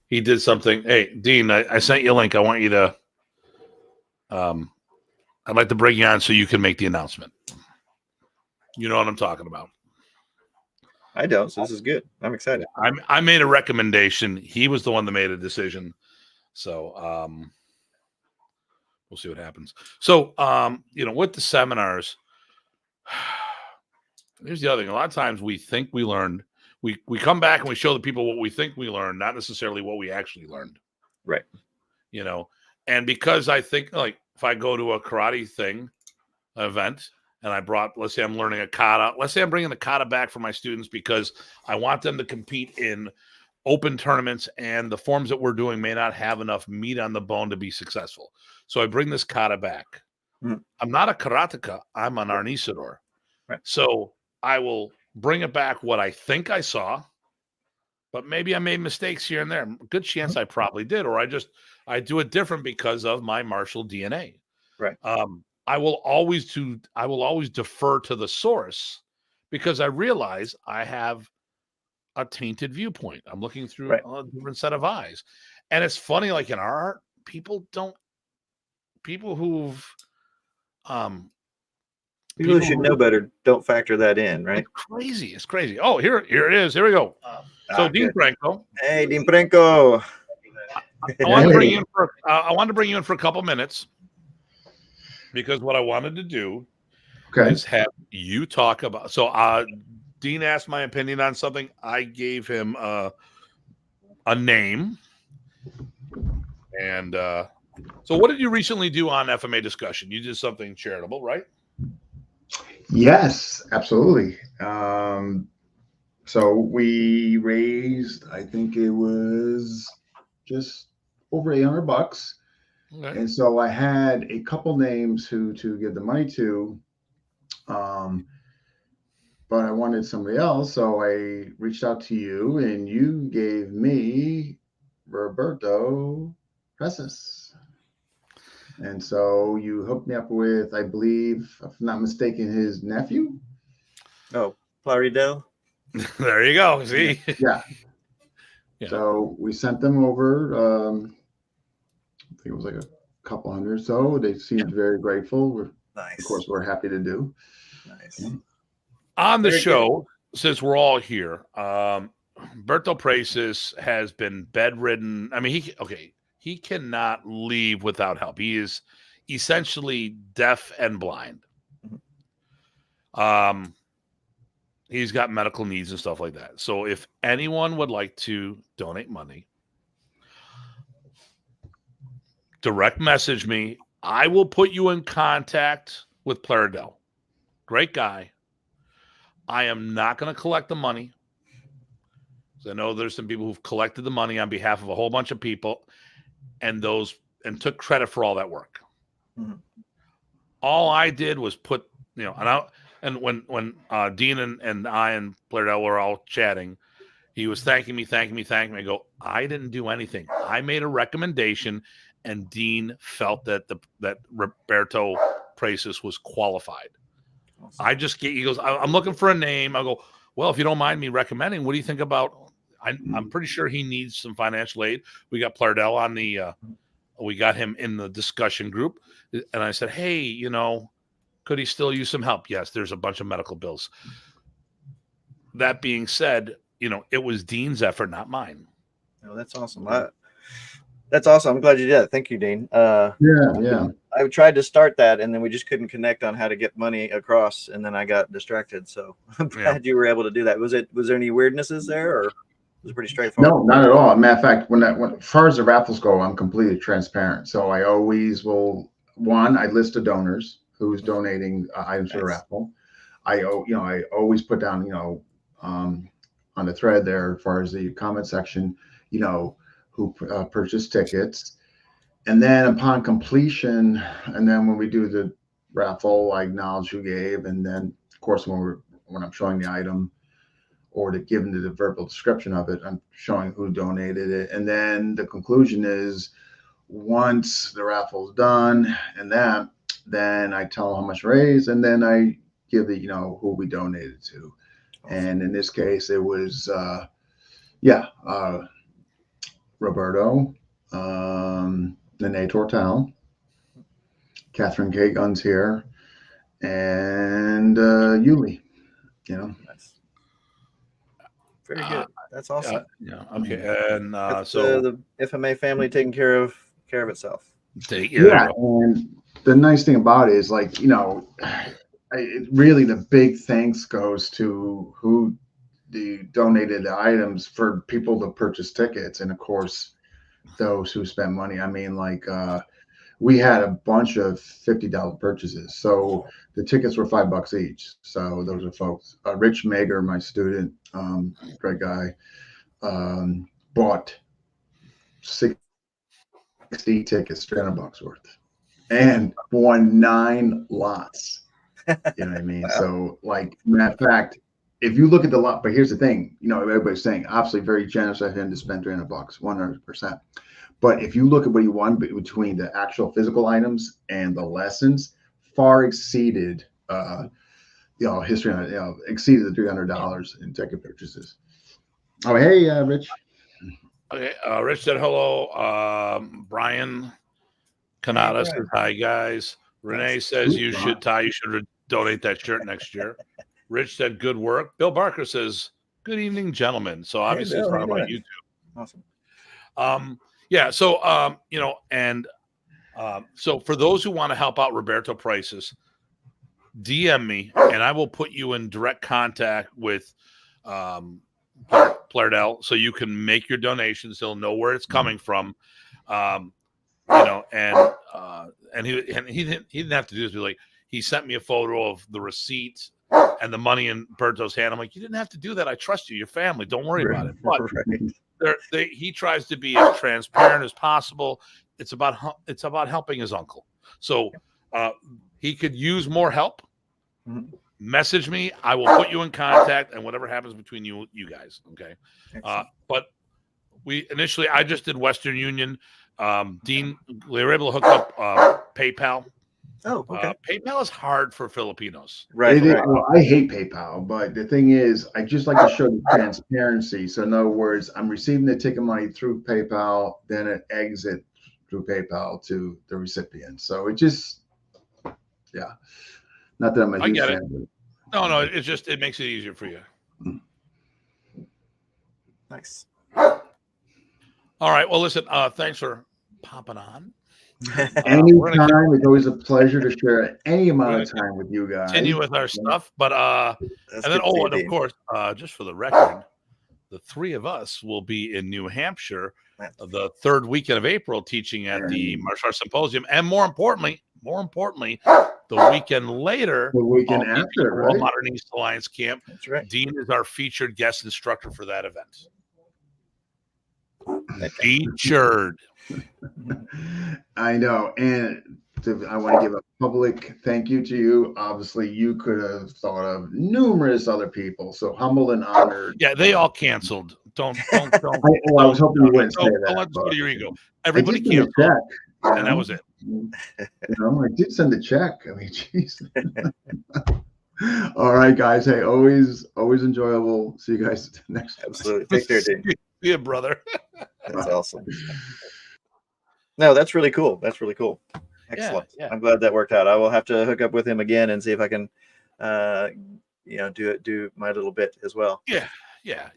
He did something. Hey, Dean, I sent you a link. I want you to I'd like to bring you on so you can make the announcement. You know what I'm talking about. I don't, so this is good. I'm excited. I made a recommendation. He was the one that made a decision. So we'll see what happens. So with the seminars, here's the other thing. A lot of times we think we learned. We come back and we show the people what we think we learned, not necessarily what we actually learned. Right. And because I think, like, if I go to a karate event, and let's say I'm learning a kata. Let's say I'm bringing the kata back for my students because I want them to compete in open tournaments, and the forms that we're doing may not have enough meat on the bone to be successful. So I bring this kata back. Mm. I'm not a karateka. I'm an arnisador. Right. So I will bring it back what I think I saw, but maybe I made mistakes here and there. Good chance I probably did, or I do it different because of my martial DNA. Right. I will always defer to the source because I realize I have a tainted viewpoint. I'm looking through a different set of eyes. And it's funny, like in our art, people who should know better don't factor that in, right? It's crazy. Oh, here it is. Here we go. So Dean Franco. Hey, Dean Franco. I wanted to bring you in for a couple minutes because what I wanted to do is have you talk about. So Dean asked my opinion on something. I gave him a name. And so what did you recently do on FMA discussion? You did something charitable, right? Yes, absolutely. So we raised, I think it was just over $800. Okay. And so I had a couple names to give the money to, but I wanted somebody else. So I reached out to you and you gave me Roberto Precis. And so you hooked me up with, I believe, if I'm not mistaken, his nephew. Oh, Plaridel. There you go. See? Yeah. So we sent them over. I think it was like a couple hundred or so. They seemed very grateful. Nice. Of course, we're happy to do. Nice. Yeah. On the show, since we're all here, Berto Precis has been bedridden. I mean, he cannot leave without help. He is essentially deaf and blind. He's got medical needs and stuff like that. So if anyone would like to donate money, direct message me. I will put you in contact with Plaridel. Great guy. I am not going to collect the money. I know there's some people who've collected the money on behalf of a whole bunch of people and took credit for all that work. Mm-hmm. All I did was put, and when Dean and I and Plaridel were all chatting, he was thanking me. I go, I didn't do anything. I made a recommendation, and Dean felt that Roberto Precis was qualified. Awesome. He goes, I'm looking for a name. I go, well, if you don't mind me recommending, what do you think about? I'm pretty sure he needs some financial aid. We got Plaridel on we got him in the discussion group. And I said, hey, could he still use some help? Yes, there's a bunch of medical bills. That being said, it was Dean's effort, not mine. Oh, that's awesome. That's awesome. I'm glad you did that. Thank you, Dean. Yeah. I tried to start that, and then we just couldn't connect on how to get money across, and then I got distracted. So I'm glad you were able to do that. Was there any weirdnesses there, or was it pretty straightforward? No, not at all. Matter of fact, when as far as the raffles go, I'm completely transparent. So I always will one, I list the donors who's donating items for the Nice. raffle. I always put down, on the thread there, as far as the comment section, who purchased tickets. And then upon completion, and then when we do the raffle, I acknowledge who gave. And then, of course, when I'm showing the item or giving the verbal description of it, I'm showing who donated it. And then the conclusion is, once the raffle's done and then I tell how much raised, and then I give who we donated to. Awesome. And in this case, it was, Roberto, Nene Tortal, Catherine K. Guns here, and Yuli. Nice. Very good. That's awesome. Okay. And That's, so the FMA family taking care of itself. And the nice thing about it is, really the big thanks goes to who donated the items for people to purchase tickets, and of course those who spent money. I mean, we had a bunch of $50 purchases, so the tickets were $5 each. So those are folks. Rich Mager, my student, great guy, bought 60 tickets, $300 worth, and won 9 lots. You know what I mean? Wow. So, matter of fact, if you look at the lot, but here's the thing, everybody's saying obviously very generous of him to spend $300, 100%. But if you look at what he won between the actual physical items and the lessons, far exceeded, history, exceeded the $300 in ticket purchases. Oh, hey, Rich. Okay, Rich said hello. Brian Canada says hi, guys. Renee says you should donate that shirt next year. Rich said good work. Bill Barker says good evening, gentlemen. So obviously it's talking about YouTube. Awesome. So for those who want to help out Roberto Prices, DM me and I will put you in direct contact with Plardell so you can make your donations. He'll know where it's coming from. And he didn't have to do this. He sent me a photo of the receipts and the money in Berto's hand. I'm like, you didn't have to do that. I trust you, your family. Don't worry about it. But he tries to be as transparent as possible. It's about helping his uncle. So he could use more help. Mm-hmm. Message me. I will put you in contact, and whatever happens between you guys. Okay. But I just did Western Union. Dean, we were able to hook up PayPal. Oh, okay. PayPal is hard for Filipinos. Right. Well, I hate PayPal, but the thing is, I just like to show the transparency. So in other words, I'm receiving the ticket money through PayPal, then it exits through PayPal to the recipient. So it just, not that I'm a huge fan. No, it makes it easier for you. Nice. All right. Well, listen, thanks for popping on. Anytime. It's always a pleasure to share any amount of time with you guys. Continue with our stuff. But, and of course, just for the record, the three of us will be in New Hampshire the third weekend of April teaching at the Martial Arts Symposium. And more importantly, the weekend later, the weekend after, right? Modern East Alliance Camp. That's right. Dean is our featured guest instructor for that event. Featured. I know. And I want to give a public thank you to you. Obviously, you could have thought of numerous other people. So humbled and honored. Yeah, they all canceled. Don't. I was hoping you wouldn't say that. Don't let's go to your ego. Everybody canceled. And that was it. I did send a check. I mean, jeez. All right, guys. Hey, always enjoyable. See you guys next time. Absolutely. Take care, Dean. Yeah, brother. That's awesome. No, that's really cool. Excellent. Yeah. I'm glad that worked out. I will have to hook up with him again and see if I can, do my little bit as well. Yeah.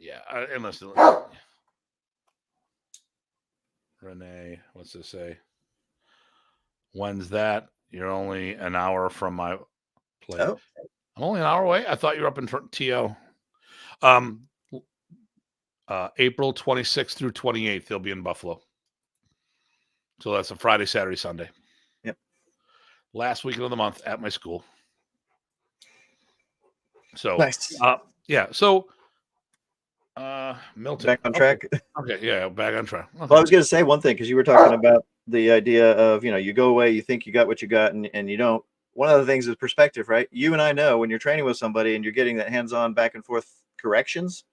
And listen, Renee, what's this say? When's that? You're only an hour from my place. Oh. I'm only an hour away. I thought you were up in TO. April 26th through 28th, they'll be in Buffalo. So that's a Friday, Saturday, Sunday. Yep. last weekend of the month at my school. So, Nice. yeah. So, Milton. Back on track. Okay. Yeah. Back on track. Okay. Well, I was going to say one thing because you were talking about the idea of, you go away, you think you got what you got, and you don't. One of the things is perspective, right? You and I know when you're training with somebody and you're getting that hands-on back and forth corrections,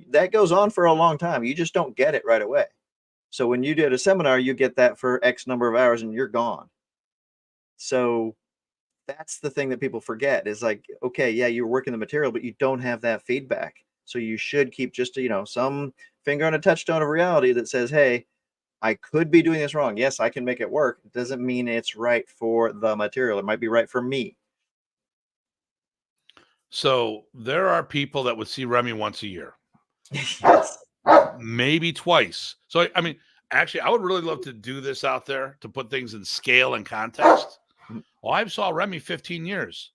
that goes on for a long time. You just don't get it right away. So when you did a seminar, you get that for X number of hours and you're gone. So that's the thing that people forget is like, okay, yeah, you're working the material, but you don't have that feedback. So you should keep just, some finger on a touchstone of reality that says, hey, I could be doing this wrong. Yes, I can make it work. It doesn't mean it's right for the material. It might be right for me. So there are people that would see Remy once a year, Yes. maybe twice. So, I mean, actually, I would really love to do this out there to put things in scale and context. Well, I saw Remy 15 years.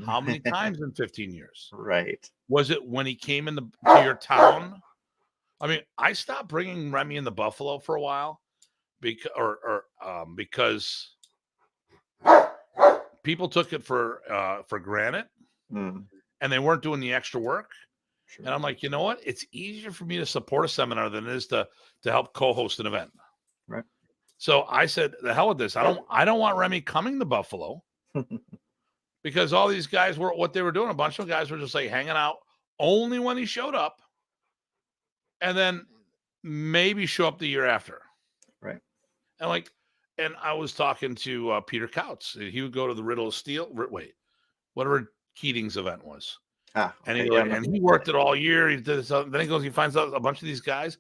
How many times in 15 years? Right. Was it when he came to your town? I mean, I stopped bringing Remy into Buffalo for a while because people took it for granted, and they weren't doing the extra work. Sure. And I'm like, you know what? It's easier for me to support a seminar than it is to help co-host an event. Right. So I said, the hell with this. I don't want Remy coming to Buffalo because all these guys were what they were doing. A bunch of guys were just like hanging out only when he showed up, and then maybe show up the year after. Right. And I was talking to Peter Kautz. He would go to the Riddle of Steel. Whatever Keating's event was. And he worked it all year. He did this, then he finds out a bunch of these guys,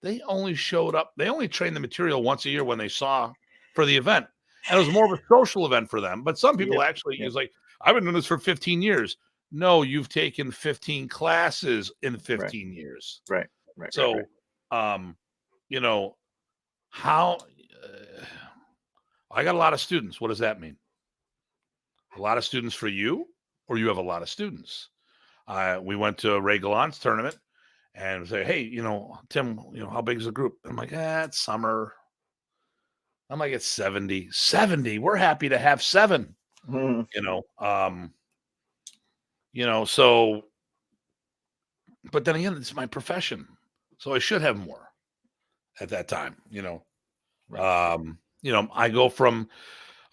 they only showed up. They only trained the material once a year when they saw for the event. And it was more of a social event for them. But some people he's like, I've been doing this for 15 years. No, you've taken 15 classes in 15 years. Right. So, how I got a lot of students. What does that mean? A lot of students for you, or you have a lot of students? We went to Ray Gallant's tournament and say, hey, Tim, how big is the group? I'm like, it's summer. I'm like, it's 70. 70. We're happy to have 7. So, but then again, it's my profession. So I should have more at that time, Right. I go from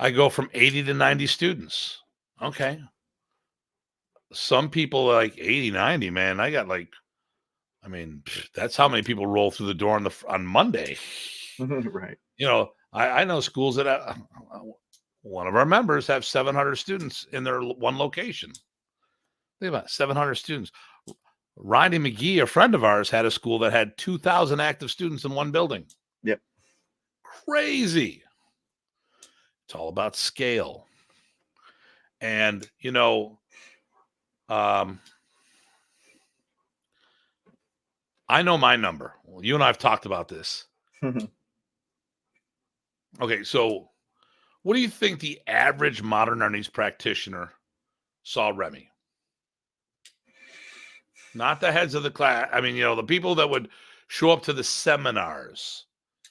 80 to 90 students. Okay. Some people are like 80, 90, man. I got that's how many people roll through the door on Monday. Right. I know schools that one of our members have 700 students in their one location. Think about it, 700 students. Ronnie McGee, a friend of ours, had a school that had 2,000 active students in one building. Yep. Crazy. It's all about scale. And, I know my number. Well, you and I have talked about this. Okay, so what do you think the average modern learning practitioner saw Remy? Not the heads of the class. I mean, the people that would show up to the seminars,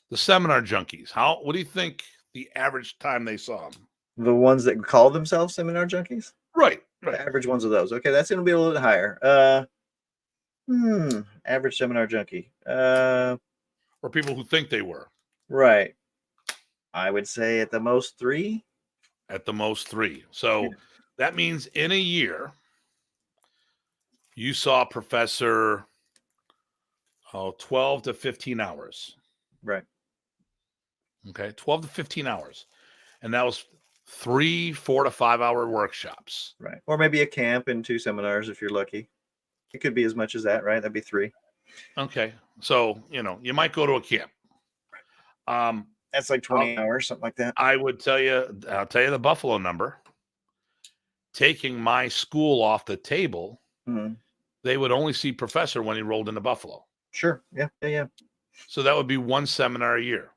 the seminar junkies. What do you think the average time they saw them? The ones that call themselves seminar junkies? Right. The average ones of those. Okay, that's going to be a little bit higher. Average seminar junkie. Or people who think they were. Right. I would say at the most 3. At the most 3. So that means in a year, you saw a professor 12 to 15 hours. Right. Okay, 12 to 15 hours. And that was 3 4 to 5 hour workshops. Right. Or maybe a camp and 2 seminars if you're lucky. It could be as much as that, right? That'd be 3. Okay. So, you might go to a camp. That's like 20 hours, something like that. I'll tell you the Buffalo number. Taking my school off the table, they would only see professor when he rolled into Buffalo. Sure. Yeah. So that would be 1 seminar a year.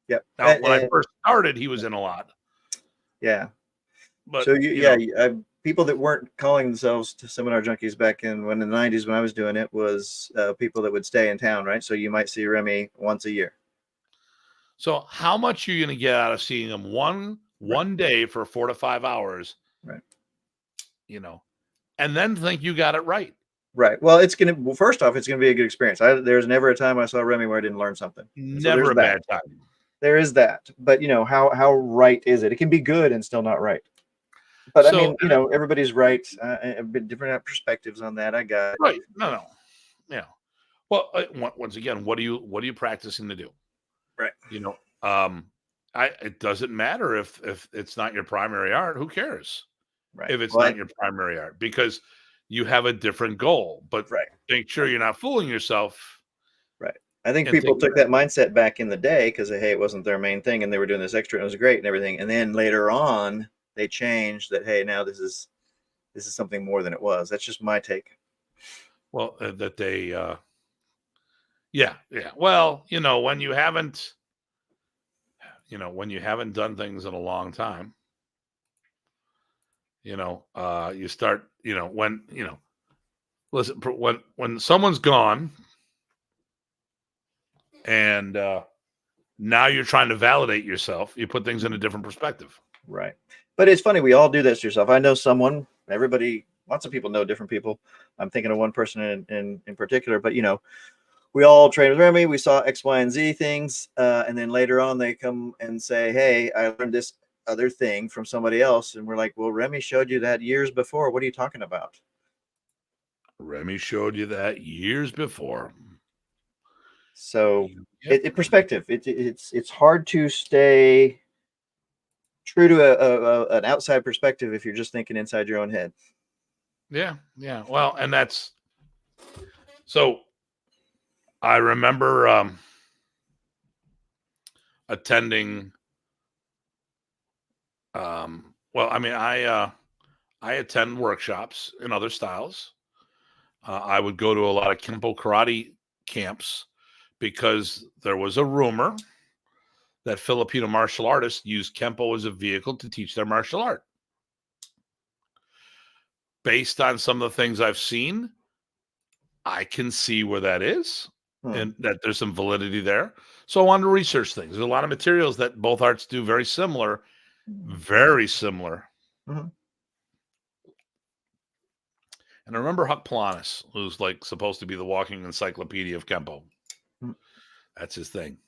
Yep. Now, when I first started, he was in a lot. Yeah. But so people that weren't calling themselves seminar junkies back in the 90s when I was doing it was people that would stay in town, right? So you might see Remy once a year. So how much are you going to get out of seeing him 1 one day for 4 to 5 hours, Right. And then think you got it right. Right. Well, first off, it's gonna be a good experience. There's never a time I saw Remy where I didn't learn something. So Never there's a that. bad time. There is that. But how right is it? It can be good and still not right. But I So, mean, everybody's right. A bit different perspectives on that. I got it. right. No. Yeah. Well, once again, what are you practicing to do? Right. It doesn't matter if it's not your primary art. Who cares Right. if it's not your primary art, because you have a different goal. But Right. make sure you're not fooling yourself. Right. I think And people took that mindset back in the day because hey, it wasn't their main thing, and they were doing this extra, and it was great and everything. And then later on, they changed that. Hey, now this is something more than it was. That's just my take. Well, that they, yeah. Well, when you haven't done things in a long time, you start, listen, when someone's gone and now you're trying to validate yourself, you put things in a different perspective. Right. But it's funny, we all do this to yourself. I know someone, lots of people know different people. I'm thinking of one person in particular, but we all trained with Remy. We saw X, Y, and Z things. And then later on they come and say, hey, I learned this other thing from somebody else. And we're like, well, Remy showed you that years before. What are you talking about? Remy showed you that years before. So perspective, it's hard to stay true to an outside perspective if you're just thinking inside your own head. Yeah. Well, and that's so. I remember attending. Well, I mean, I attend workshops in other styles. I would go to a lot of Kempo karate camps because there was a rumor that Filipino martial artists use Kempo as a vehicle to teach their martial art. Based on some of the things I've seen, I can see where that is and that there's some validity there. So I wanted to research things. There's a lot of materials that both arts do very similar. Mm-hmm. And I remember Huck Polanis, who's like supposed to be the walking encyclopedia of Kempo. That's his thing,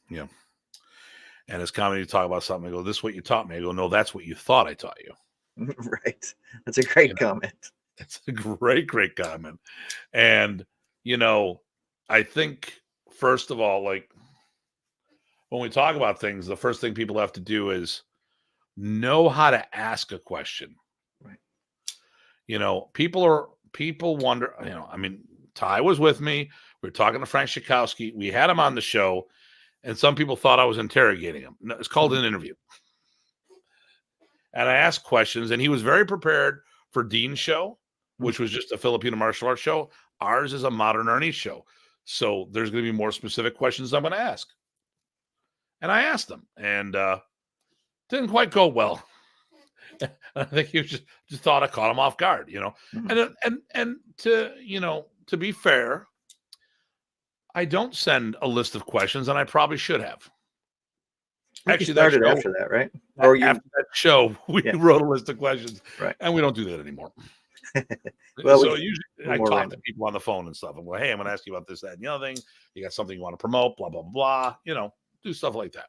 And his comedy, talk about something. I go, "This is what you taught me." I go, "No, that's what you thought I taught you." Right. That's a great comment. It's a great comment. And, I think, first of all, like when we talk about things, the first thing people have to do is know how to ask a question. Right. People wonder, I mean, Ty was with me. We were talking to Frank Schakowsky. We had him on the show, and some people thought I was interrogating him. No, it's called an interview. And I asked questions, and he was very prepared for Dean's show, which was just a Filipino martial arts show. Ours is a modern Ernie show. So there's going to be more specific questions I'm going to ask. And I asked him, and didn't quite go well. I think he just thought I caught him off guard, And to be fair, I don't send a list of questions, and I probably should have. Actually, started after that, right? Or after that show, we wrote a list of questions, right? And we don't do that anymore. Well, so usually I talk to people on the phone and stuff. I'm like, "Hey, I'm going to ask you about this, that, and the other thing. You got something you want to promote? Blah blah blah." Do stuff like that.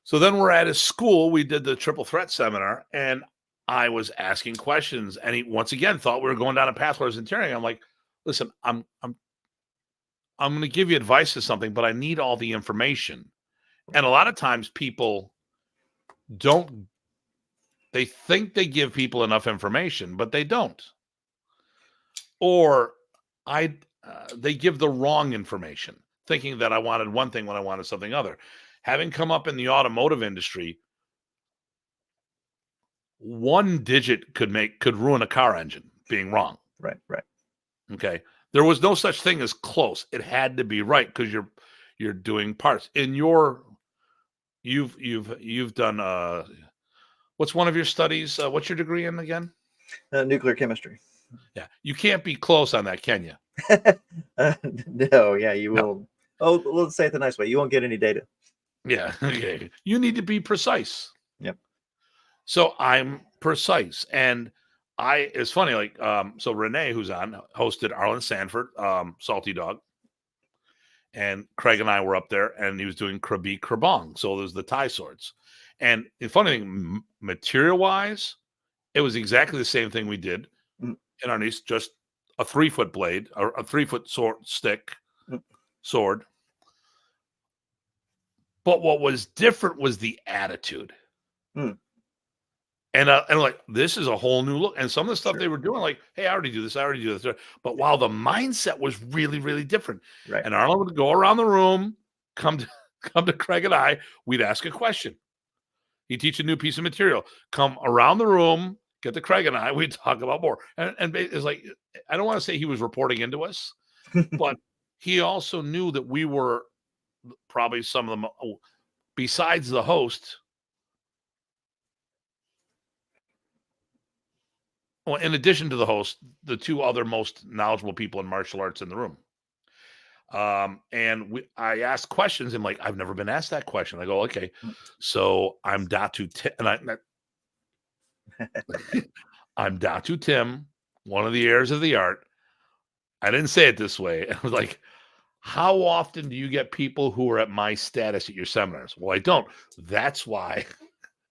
So then we're at his school. We did the triple threat seminar, and I was asking questions, and he once again thought we were going down a path where I was interrogating. I'm like, "Listen, I'm going to give you advice to something, but I need all the information." And a lot of times people they think they give people enough information, but they don't. Or they give the wrong information, thinking that I wanted one thing when I wanted something other. Having come up in the automotive industry, one digit could ruin a car engine being wrong. Right. Okay. There was no such thing as close. It had to be right because you're doing parts. In you've done what's one of your studies? What's your degree in again? Nuclear chemistry. Yeah, you can't be close on that, can you? No, yeah, you will. Oh, let's say it the nice way. You won't get any data. Yeah, okay. You need to be precise. Yep. So I'm precise. And it's funny, like, so Renee, who's on, hosted Arlen Sanford, Salty Dog. And Craig and I were up there, and he was doing Krabi Krabong. So there's the Thai swords. And the funny thing, material-wise, it was exactly the same thing we did Mm. in our niece, just a 3-foot blade, or a 3-foot sword. But what was different was the attitude. Mm. And like, this is a whole new look. And some of the stuff they were doing, like, hey, I already do this. But while the mindset was really, really different. Right. And Arlen would go around the room, come to Craig and I, we'd ask a question. He'd teach a new piece of material, come around the room, get to Craig and I, we'd talk about more. And it's like, I don't want to say he was reporting into us, but he also knew that we were probably some of them, besides the host. Well, in addition to the host, the two other most knowledgeable people in martial arts in the room. And I asked questions, and like, I've never been asked that question. I go, okay, so I'm Datu, I'm Datu Tim, one of the heirs of the art. I didn't say it this way. I was like, how often do you get people who are at my status at your seminars? Well, I don't. That's why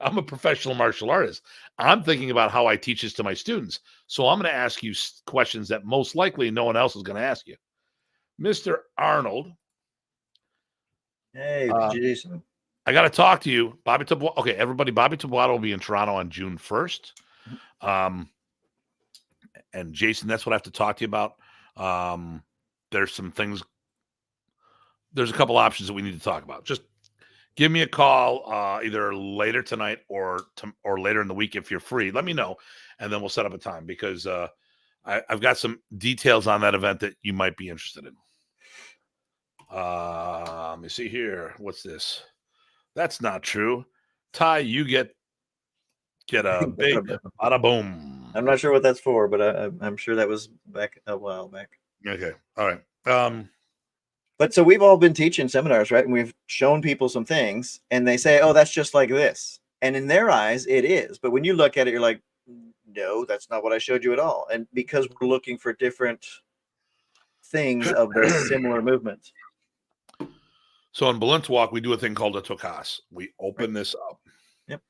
I'm a professional martial artist. I'm thinking about how I teach this to my students. So I'm going to ask you questions that most likely no one else is going to ask you. Mr. Arnold. Hey, Jason. I got to talk to you. Bobby Tabuado. Okay, everybody, Bobby Tabuado will be in Toronto on June 1st. And Jason, that's what I have to talk to you about. There's some things. There's a couple options that we need to talk about. Just give me a call either later tonight or later in the week if you're free. Let me know, and then we'll set up a time, because I've got some details on that event that you might be interested in. Let me see here. What's this? That's not true. Ty, you get a big bada boom. I'm not sure what that's for, but I'm sure that was back a while back. Okay. All right. But so we've all been teaching seminars, right? And we've shown people some things, and they say, oh, that's just like this. And in their eyes, it is. But when you look at it, you're like, no, that's not what I showed you at all. And because we're looking for different things of the similar movements. So in Balance Walk, we do a thing called a tokas. We open this up. Yep.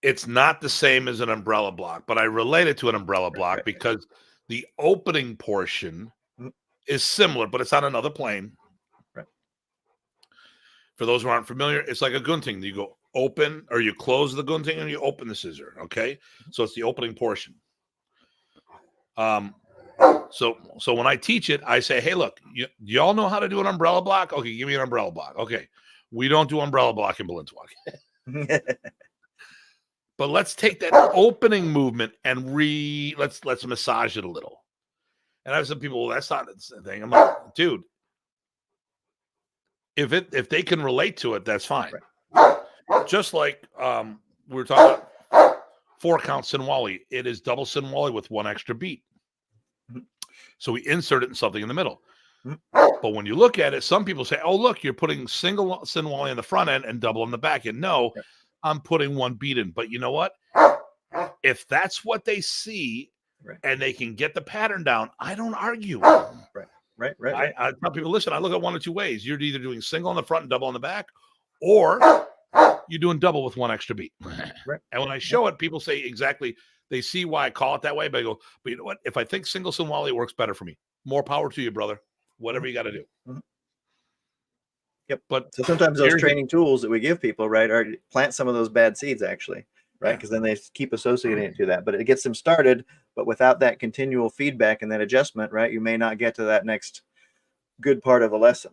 It's not the same as an umbrella block, but I relate it to an umbrella block because the opening portion is similar, but it's on another plane. Right. For those who aren't familiar, it's like a gunting. You go open, or you close the gunting and you open the scissor. Okay. So it's the opening portion. So when I teach it, I say, hey, look, y'all know how to do an umbrella block? Okay, give me an umbrella block. Okay. We don't do umbrella block in Balance Walk. But let's take that opening movement and let's massage it a little. And I have some people, well, that's not the thing. I'm like, dude, if they can relate to it, that's fine. Right. Just like we were talking about 4-count Sinwali. It is double Sinwali with one extra beat. So we insert it in something in the middle. But when you look at it, some people say, oh, look, you're putting single Sinwali in the front end and double in the back end. No, I'm putting one beat in. But you know what? If that's what they see, and they can get the pattern down, I don't argue. Right. I tell people, listen, I look at one of two ways. You're either doing single on the front and double on the back, or you're doing double with one extra beat. Right. And when I show it, people say exactly, they see why I call it that way, but I go, but you know what? If I think single Sinwali works better for me, more power to you, brother. Whatever you got to do. Yep. But so sometimes those training tools that we give people, right, are plant some of those bad seeds actually, right? Because then they keep associating it to that, but it gets them started. But without that continual feedback and that adjustment, right, you may not get to that next good part of a lesson.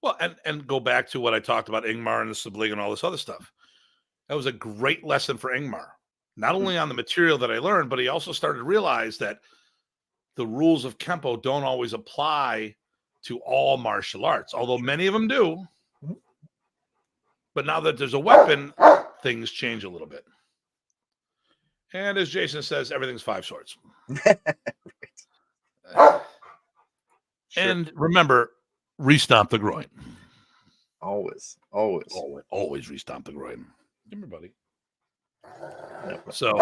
Well, and go back to what I talked about, Ingmar and the sibling and all this other stuff. That was a great lesson for Ingmar, not only on the material that I learned, but he also started to realize that the rules of Kempo don't always apply to all martial arts, although many of them do. But now that there's a weapon, things change a little bit. And as Jason says, everything's 5 swords. And remember, re-stomp the groin. Always. Always. Always re-stomp the groin. Come here, buddy. No. So,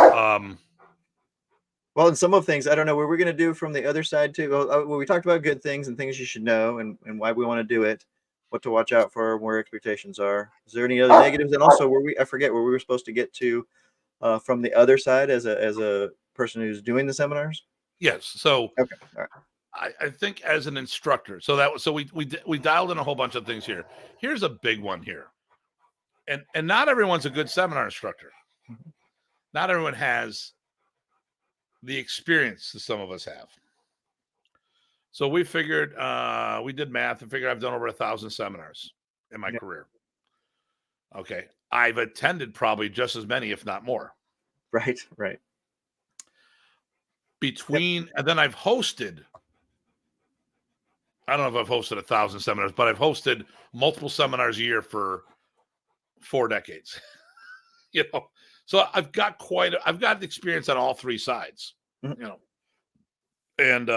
well, and some of things, I don't know, what we're going to do from the other side too. Well, we talked about good things and things you should know and why we want to do it, what to watch out for, where expectations are. Is there any other negatives? And also, I forget where we were supposed to get to from the other side as a person who's doing the seminars. yes. So, Okay. All right. I think as an instructor, we dialed in a whole bunch of things here. Here's a big one here, and not everyone's a good seminar instructor. Mm-hmm. Not everyone has the experience that some of us have. So we figured, we did math and figured I've done over 1,000 seminars in my career. Okay. I've attended probably just as many, if not more. Right. And then I've hosted, I don't know if I've hosted 1,000 seminars, but I've hosted multiple seminars a year for 4 decades. So I've got experience on all 3 sides, Mm-hmm. And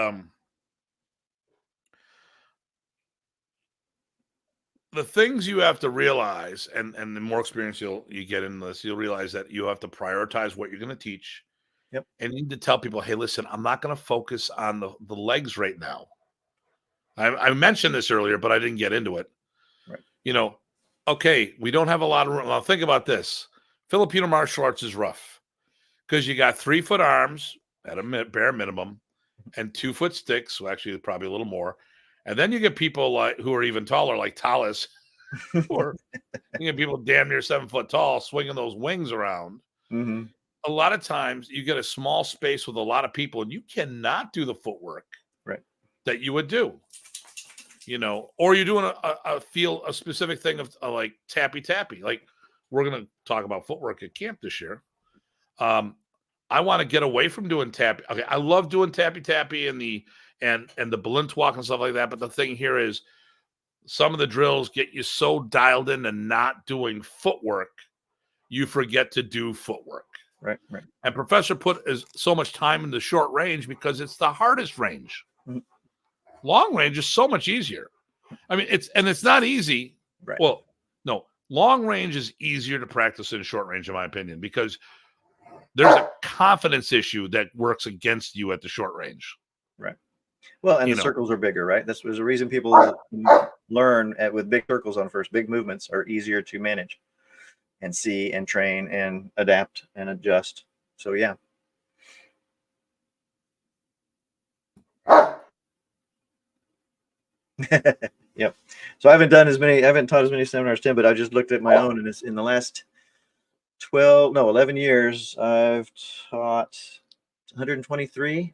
the things you have to realize, and the more experience you get in this, you'll realize that you have to prioritize what you're going to teach. Yep. And you need to tell people, hey, listen, I'm not going to focus on the legs right now. I mentioned this earlier, but I didn't get into it. Right. Okay, we don't have a lot of room. Now think about this. Filipino martial arts is rough because you got 3-foot arms at a bare minimum and 2-foot sticks. So actually probably a little more. And then you get people who are even taller, like Talis, or you get people damn near 7 foot tall swinging those wings around. Mm-hmm. A lot of times you get a small space with a lot of people and you cannot do the footwork that you would do. Or you're doing a specific thing of like tappy. Like we're going to talk about footwork at camp this year. I want to get away from doing tappy. Okay, I love doing tappy and the balloon walk and stuff like that. But the thing here is some of the drills get you so dialed into not doing footwork, you forget to do footwork. Right. And Professor put so much time into short range because it's the hardest range. Mm-hmm. Long range is so much easier. I mean, it's not easy. Right. Well, no, long range is easier to practice than short range, in my opinion, because there's a confidence issue that works against you at the short range. Right. Well, and the circles are bigger, right? There's a reason people learn with big circles on first. Big movements are easier to manage and see and train and adapt and adjust. So, yeah. Yep. So I haven't taught as many seminars, Tim, but I just looked at my own, and it's in the last 11 years, I've taught 123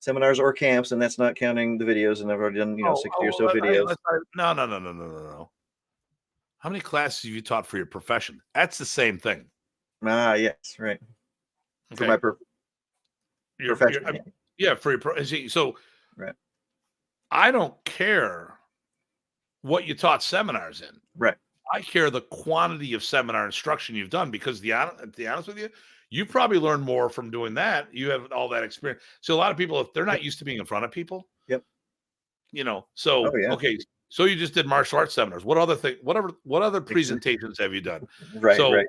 seminars or camps, and that's not counting the videos, and I've already done 60 or so videos. No. How many classes have you taught for your profession? That's the same thing. Yes, right. Okay. For my profession. For your so right. I don't care what you taught seminars in. Right. I care the quantity of seminar instruction you've done, because to be honest with you, you probably learn more from doing that. You have all that experience. So a lot of people, if they're not used to being in front of people, okay. So you just did martial arts seminars. What other presentations have you done? Right. So, right.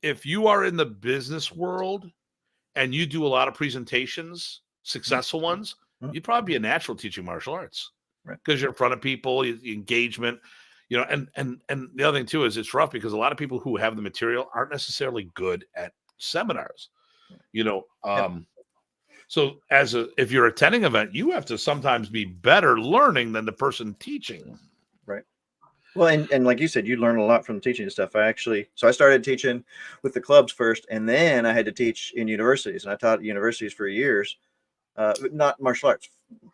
If you are in the business world and you do a lot of presentations, successful ones, you'd probably be a natural teaching martial arts, right? Because you're in front of people, engagement, and the other thing too is it's rough because a lot of people who have the material aren't necessarily good at seminars, So if you're attending an event, you have to sometimes be better learning than the person teaching. Right. Well, and like you said, you learn a lot from teaching stuff. I started teaching with the clubs first, and then I had to teach in universities, and I taught at universities for years, not martial arts,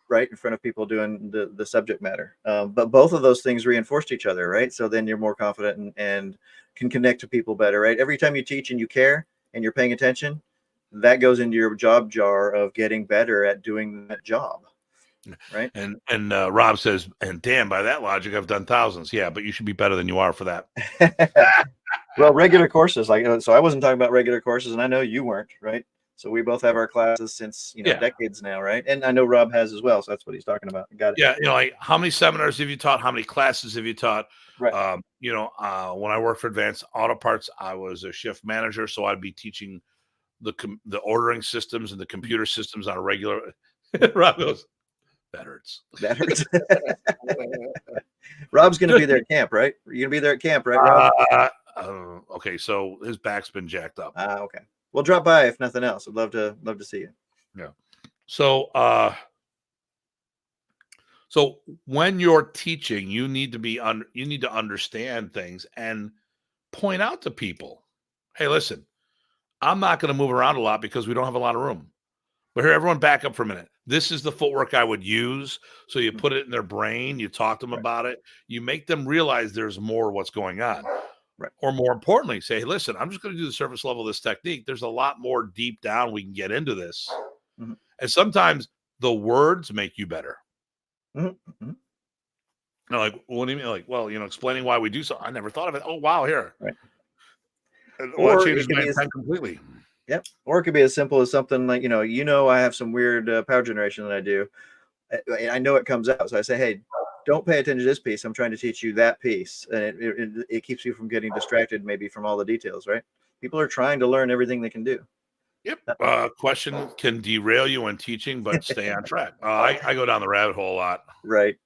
right, in front of people doing the subject matter. But both of those things reinforced each other, right? So then you're more confident and can connect to people better, right? Every time you teach and you care and you're paying attention, that goes into your job jar of getting better at doing that job, right? And Rob says, and damn, by that logic, I've done thousands. Yeah, but you should be better than you are for that. Well, regular courses, so I wasn't talking about regular courses, and I know you weren't, right? So we both have our classes since, Yeah. decades now, right? And I know Rob has as well. So that's what he's talking about. Got it. Yeah, like how many seminars have you taught? How many classes have you taught? Right. When I worked for Advanced Auto Parts, I was a shift manager, so I'd be teaching the ordering systems and the computer systems on a regular. Rob goes, that hurts. That hurts. Rob's going to be there at camp, right? You're going to be there at camp, right, Rob? Okay, so his back's been jacked up. Okay. We'll drop by if nothing else. I'd love to see you. Yeah. So, so when you're teaching, you need to understand things and point out to people, hey, listen, I'm not going to move around a lot because we don't have a lot of room. But here, everyone back up for a minute. This is the footwork I would use. So you put it in their brain, you talk to them about it, you make them realize there's more what's going on. Right. Or more importantly, say, hey, listen, I'm just going to do the surface level of this technique. There's a lot more deep down we can get into this. Mm-hmm. And sometimes the words make you better. Mm-hmm. Like, what do you mean? Like, well, explaining why we do so. I never thought of it. Oh, wow, here. Right. Or changes my intent completely. Yep. Or it could be as simple as something like, I have some weird power generation that I do. I know it comes out. So I say, hey, don't pay attention to this piece. I'm trying to teach you that piece. And it keeps you from getting distracted, maybe from all the details, right? People are trying to learn everything they can do. Yep. Question can derail you when teaching, but stay on track. I go down the rabbit hole a lot. Right.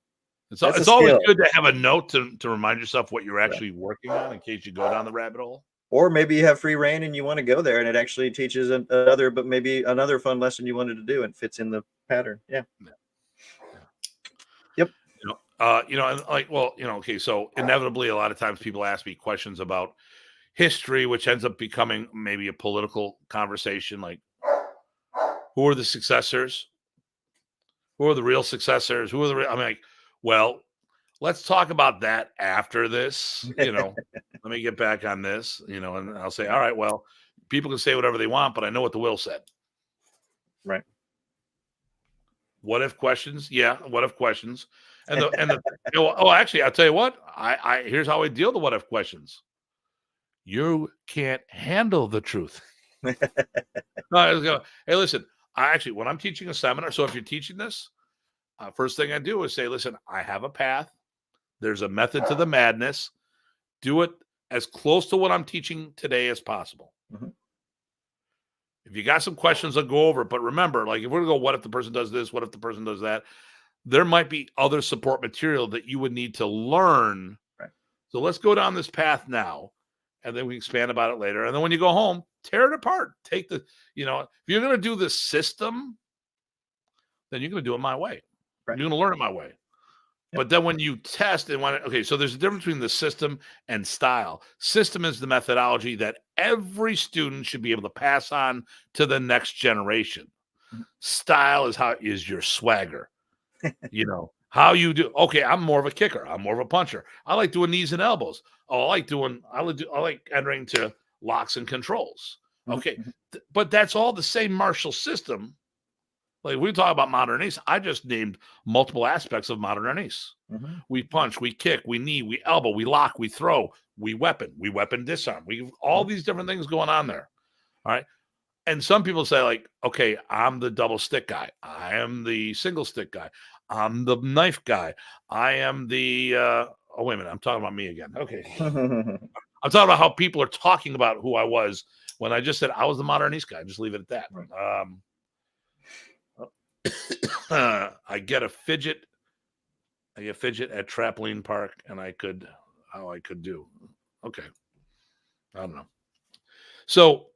It's always good to have a note to remind yourself what you're actually working on in case you go down the rabbit hole. Or maybe you have free reign and you want to go there and it actually teaches another fun lesson you wanted to do and fits in the pattern. Yeah. Yep. Okay. So inevitably, a lot of times people ask me questions about history, which ends up becoming maybe a political conversation. Like, who are the successors? Who are the real successors? I'm like, well, let's talk about that after this. Let me get back on this, and I'll say, all right, well, people can say whatever they want, but I know what the will said. Right. What if questions? Yeah. What if questions? Actually, I'll tell you what, here's how I deal with the what if questions. You can't handle the truth. No, I was going, hey, listen, when I'm teaching a seminar, so if you're teaching this, first thing I do is say, listen, I have a path. There's a method to the madness. Do it as close to what I'm teaching today as possible. Mm-hmm. If you got some questions, I'll go over it. But remember, like if we're going to go, what if the person does this? What if the person does that? There might be other support material that you would need to learn. Right. So let's go down this path now. And then we expand about it later. And then when you go home, tear it apart. Take if you're going to do the system, then you're going to do it my way. Right. You're going to learn it my way. Yep. But then when you test so there's a difference between the system and style. System is the methodology that every student should be able to pass on to the next generation. Mm-hmm. Style is your swagger. How you do. Okay, I'm more of a kicker. I'm more of a puncher. I like doing knees and elbows. Oh, I like entering to locks and controls. Okay, but that's all the same martial system. Like we talk about modern ace, I just named multiple aspects of modern ace. Mm-hmm. We punch, we kick, we knee, we elbow, we lock, we throw, we weapon disarm. We all these different things going on there. All right. And some people say, like, okay, I'm the double stick guy. I am the single stick guy. I'm the knife guy. I am the oh, wait a minute. I'm talking about me again. Okay. I'm talking about how people are talking about who I was when I just said I was the modern East guy. Just leave it at that. I get fidget at trampoline park, and I could do. Okay. I don't know. So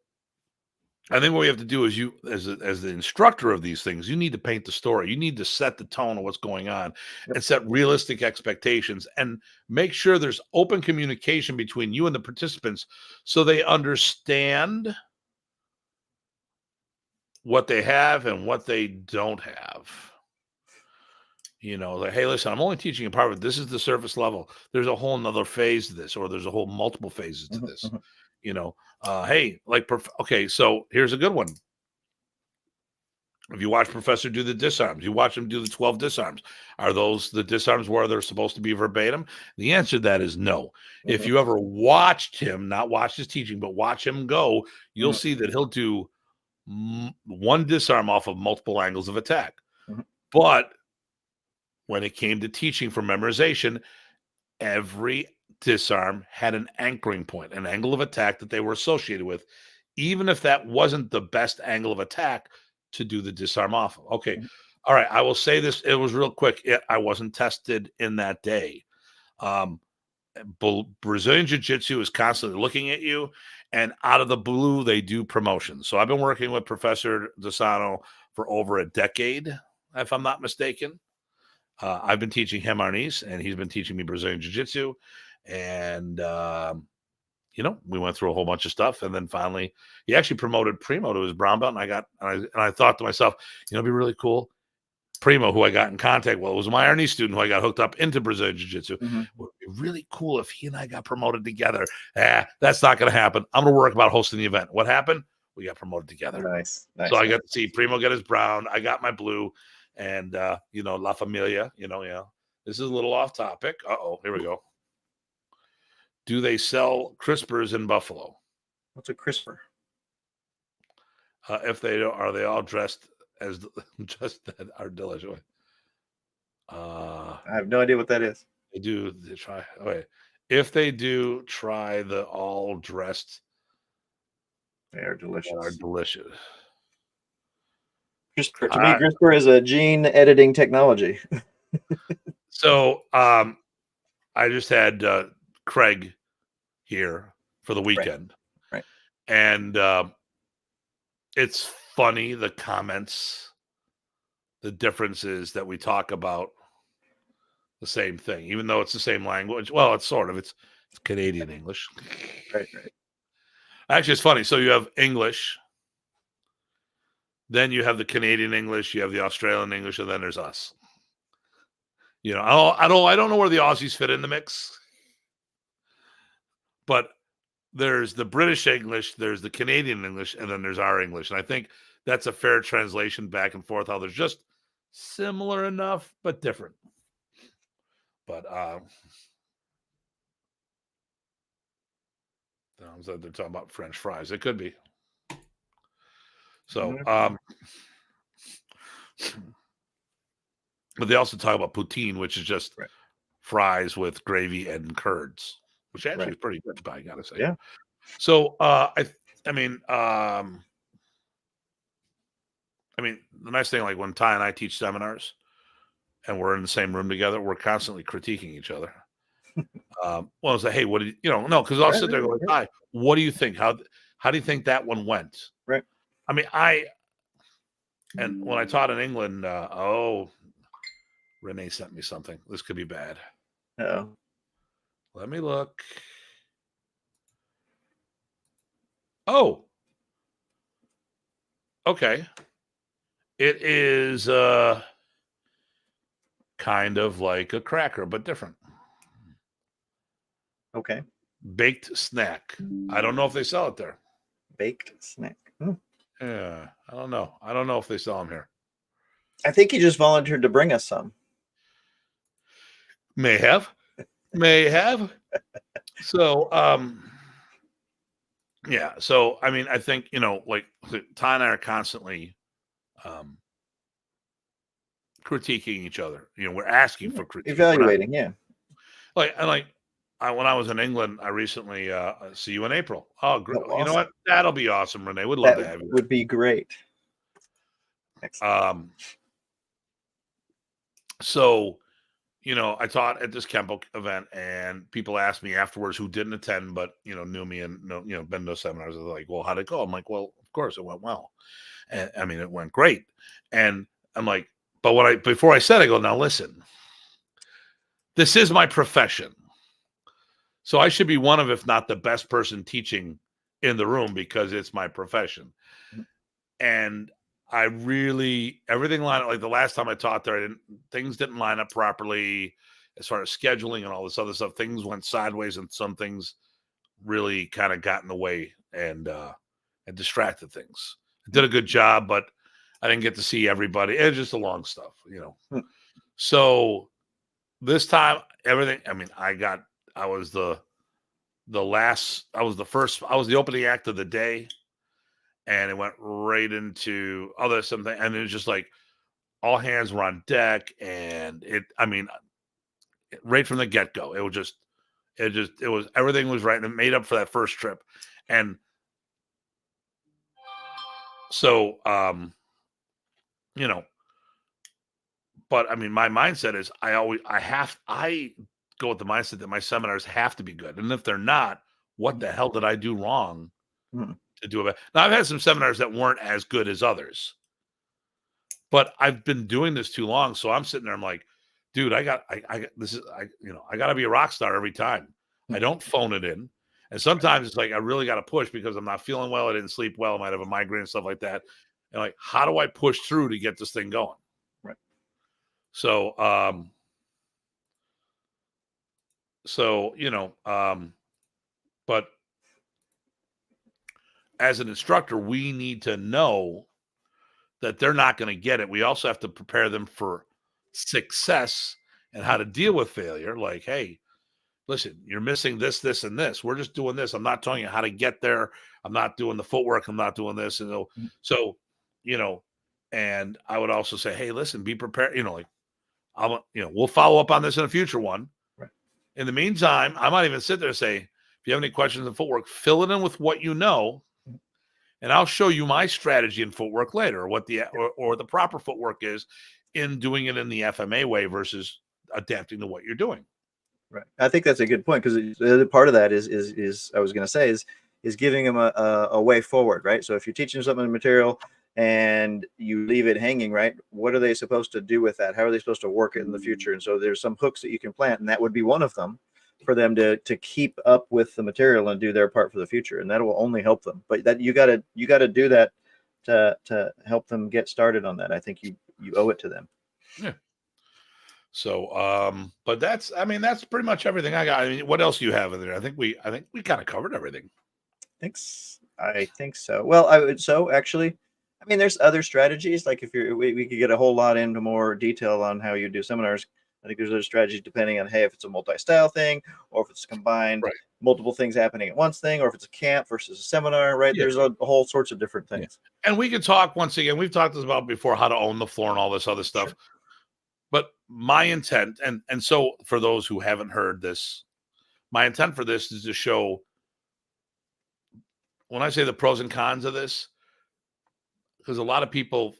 I think what we have to do is you, as the instructor of these things, you need to paint the story. You need to set the tone of what's going on and set realistic expectations and make sure there's open communication between you and the participants so they understand what they have and what they don't have. Like, hey, listen, I'm only teaching a part of it. This is the surface level. There's a whole nother phase to this, or there's a whole multiple phases to this. Hey, okay, so here's a good one. If you watch Professor do the disarms, you watch him do the 12 disarms. Are those the disarms where they're supposed to be verbatim? The answer to that is no. If you ever watched him, not watch his teaching, but watch him go, you'll see that he'll do one disarm off of multiple angles of attack. Mhm. But when it came to teaching for memorization, every disarm had an anchoring point, an angle of attack that they were associated with, even if that wasn't the best angle of attack to do the disarm off of. Okay. Mhm. All right. I will say this. It was real quick. I wasn't tested in that day. Brazilian Jiu-Jitsu is constantly looking at you, and out of the blue, they do promotions. So I've been working with Professor Desano for over a decade, if I'm not mistaken. I've been teaching him Arnis, and he's been teaching me Brazilian Jiu-Jitsu. And, we went through a whole bunch of stuff. And then finally, he actually promoted Primo to his brown belt. And I thought to myself, it'd be really cool. Primo, who I got in contact with, was my Arnis student who I got hooked up into Brazilian Jiu-Jitsu. Mhm. It would be really cool if he and I got promoted together. That's not going to happen. I'm going to work about hosting the event. What happened? We got promoted together. Nice. So I got to see Primo get his brown. I got my blue. And, La Familia, This is a little off topic. Uh-oh, here we go. Do they sell crispers in Buffalo? What's a crisper? If they don't, are they all dressed as just that are delicious? I have no idea what that is. They try. Okay. If they do, try the all dressed. They are delicious. CRISPR, to me, CRISPR is a gene editing technology. So I just had Craig here for the weekend. Right. And it's funny, the comments, the differences that we talk about the same thing, even though it's the same language. Well, it's Canadian English. Right. Actually, it's funny. So you have English, then you have the Canadian English, you have the Australian English, and then there's us. I don't know where the Aussies fit in the mix, but there's the British English, there's the Canadian English, and then there's our English. And I think that's a fair translation back and forth, how there's just similar enough, but different. But they're talking about French fries. It could be. So, but they also talk about poutine, which is just fries with gravy and curds, which actually is pretty good, I gotta say. Yeah. So, the nice thing, like when Ty and I teach seminars and we're in the same room together, we're constantly critiquing each other. It's like, hey, what did no, because I'll sit there going, Ty, what do you think? How do you think that one went? Right. And when I taught in England, Renee sent me something. This could be bad. Uh-oh. Let me look. Oh. Okay. It is kind of like a cracker, but different. Okay. Baked snack. I don't know if they sell it there. Baked snack. Yeah, I don't know. I don't know if they sell them here. I think he just volunteered to bring us some. May have. So, yeah. So, I think, like Ty and I are constantly critiquing each other. We're asking for critique. Evaluating, yeah. When I was in England, I recently see you in April. Oh, great. Awesome. You know what? That'll be awesome, Renee. We'd love to have you. Would be great. Excellent. So, I taught at this Kempo event, and people asked me afterwards who didn't attend, but knew me and been to seminars. They're like, "Well, how'd it go?" I'm like, "Well, of course it went well, and it went great." And I'm like, "But before I said, I go, now listen, this is my profession, so I should be one of, if not the best person teaching in the room, because it's my profession." And I really, everything lined up. Like the last time I taught there, things didn't line up properly as far as scheduling and all this other stuff. Things went sideways, and some things really kind of got in the way and distracted things. I did a good job, but I didn't get to see everybody. It's just a long stuff, So this time, everything, I was the opening act of the day. and it went right into other something, and it was just like all hands were on deck, and right from the get-go, it was everything was right, and it made up for that first trip. And so but I mean, my mindset is I go with the mindset that my seminars have to be good, and if they're not, what the hell did I do wrong Mhm. to do it? Now, I've had some seminars that weren't as good as others, but I've been doing this too long, so I'm sitting there, I'm like, dude, I got to be a rock star every time. I don't phone it in. And sometimes it's like I really got to push because I'm not feeling well, I didn't sleep well, I might have a migraine and stuff like that. And like, how do I push through to get this thing going? Right. So but as an instructor, we need to know that they're not going to get it. We also have to prepare them for success and how to deal with failure. Like, hey, listen, you're missing this, this, and this. We're just doing this. I'm not telling you how to get there. I'm not doing the footwork. I'm not doing this. And so, and I would also say, hey, listen, be prepared. We'll follow up on this in a future one. Right. In the meantime, I might even sit there and say, if you have any questions in footwork, fill it in with what you know, and I'll show you my strategy in footwork later, or what or the proper footwork is in doing it in the FMA way versus adapting to what you're doing. Right. I think that's a good point, because the other part of that is I was going to say is giving them a way forward, right? So if you're teaching something in material and you leave it hanging, right, what are they supposed to do with that? How are they supposed to work it in the future? And so there's some hooks that you can plant, and that would be one of them for them to keep up with the material and do their part for the future, and that will only help them. But that you got to do that to help them get started on that. I think you owe it to them. Yeah. So, but that's pretty much everything I got. I mean, what else do you have in there? I think we kind of covered everything. I think so. Well, actually, I mean, there's other strategies. Like if we could get a whole lot into more detail on how you do seminars. I think there's other strategies depending on, hey, if it's a multi-style thing, or if it's combined, Right. multiple things happening at once thing, or if it's a camp versus a seminar, right? Yeah. There's a whole sorts of different things. Yeah. And we can talk once again. We've talked about before how to own the floor and all this other stuff. Sure. But my intent, and so for those who haven't heard this, my intent for this is to show, when I say the pros and cons of this, because a lot of people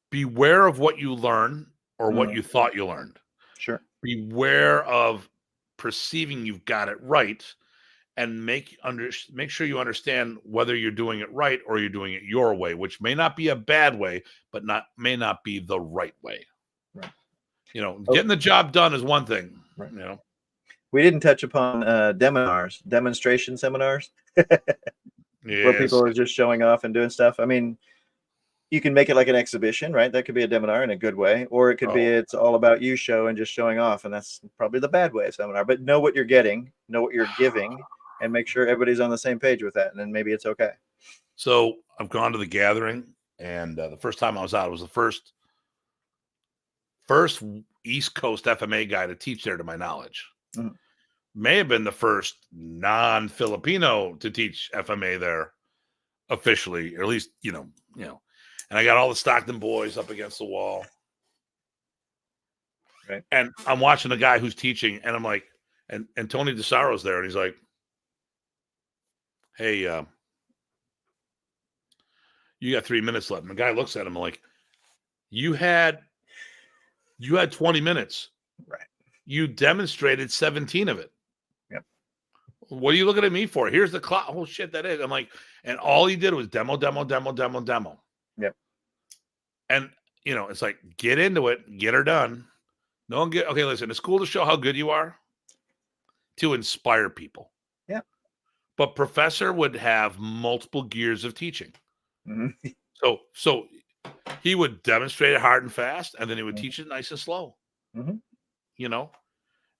beware of what you learn or what you thought you learned. Sure. Beware of perceiving you've got it right, and make sure you understand whether you're doing it right or you're doing it your way, which may not be a bad way, but may not be the right way. Right. Getting the job done is one thing. Right. We didn't touch upon demonstration seminars, where people are just showing off and doing stuff. I mean, you can make it like an exhibition, right? That could be a seminar in a good way, or it could be it's all about you show and just showing off, and that's probably the bad way of seminar. But know what you're getting, know what you're giving, and make sure everybody's on the same page with that, and then maybe it's okay. So I've gone to the gathering, and the first time I was out, it was the first East Coast FMA guy to teach there, to my knowledge. Mm-hmm. May have been the first non-Filipino to teach FMA there officially, or at least, and I got all the Stockton boys up against the wall. Right. And I'm watching the guy who's teaching, and I'm like, and Tony DeSaro's there, and he's like, hey, you got 3 minutes left. And the guy looks at him like, you had 20 minutes. Right. You demonstrated 17 of it. Yep. What are you looking at me for? Here's the clock. Oh shit, that is. I'm like, and all he did was demo. Yep. And it's like, get into it, get her done. Okay, listen, it's cool to show how good you are, to inspire people. Yeah. But professor would have multiple gears of teaching. Mm-hmm. So he would demonstrate it hard and fast, and then he would teach it nice and slow. Mm-hmm.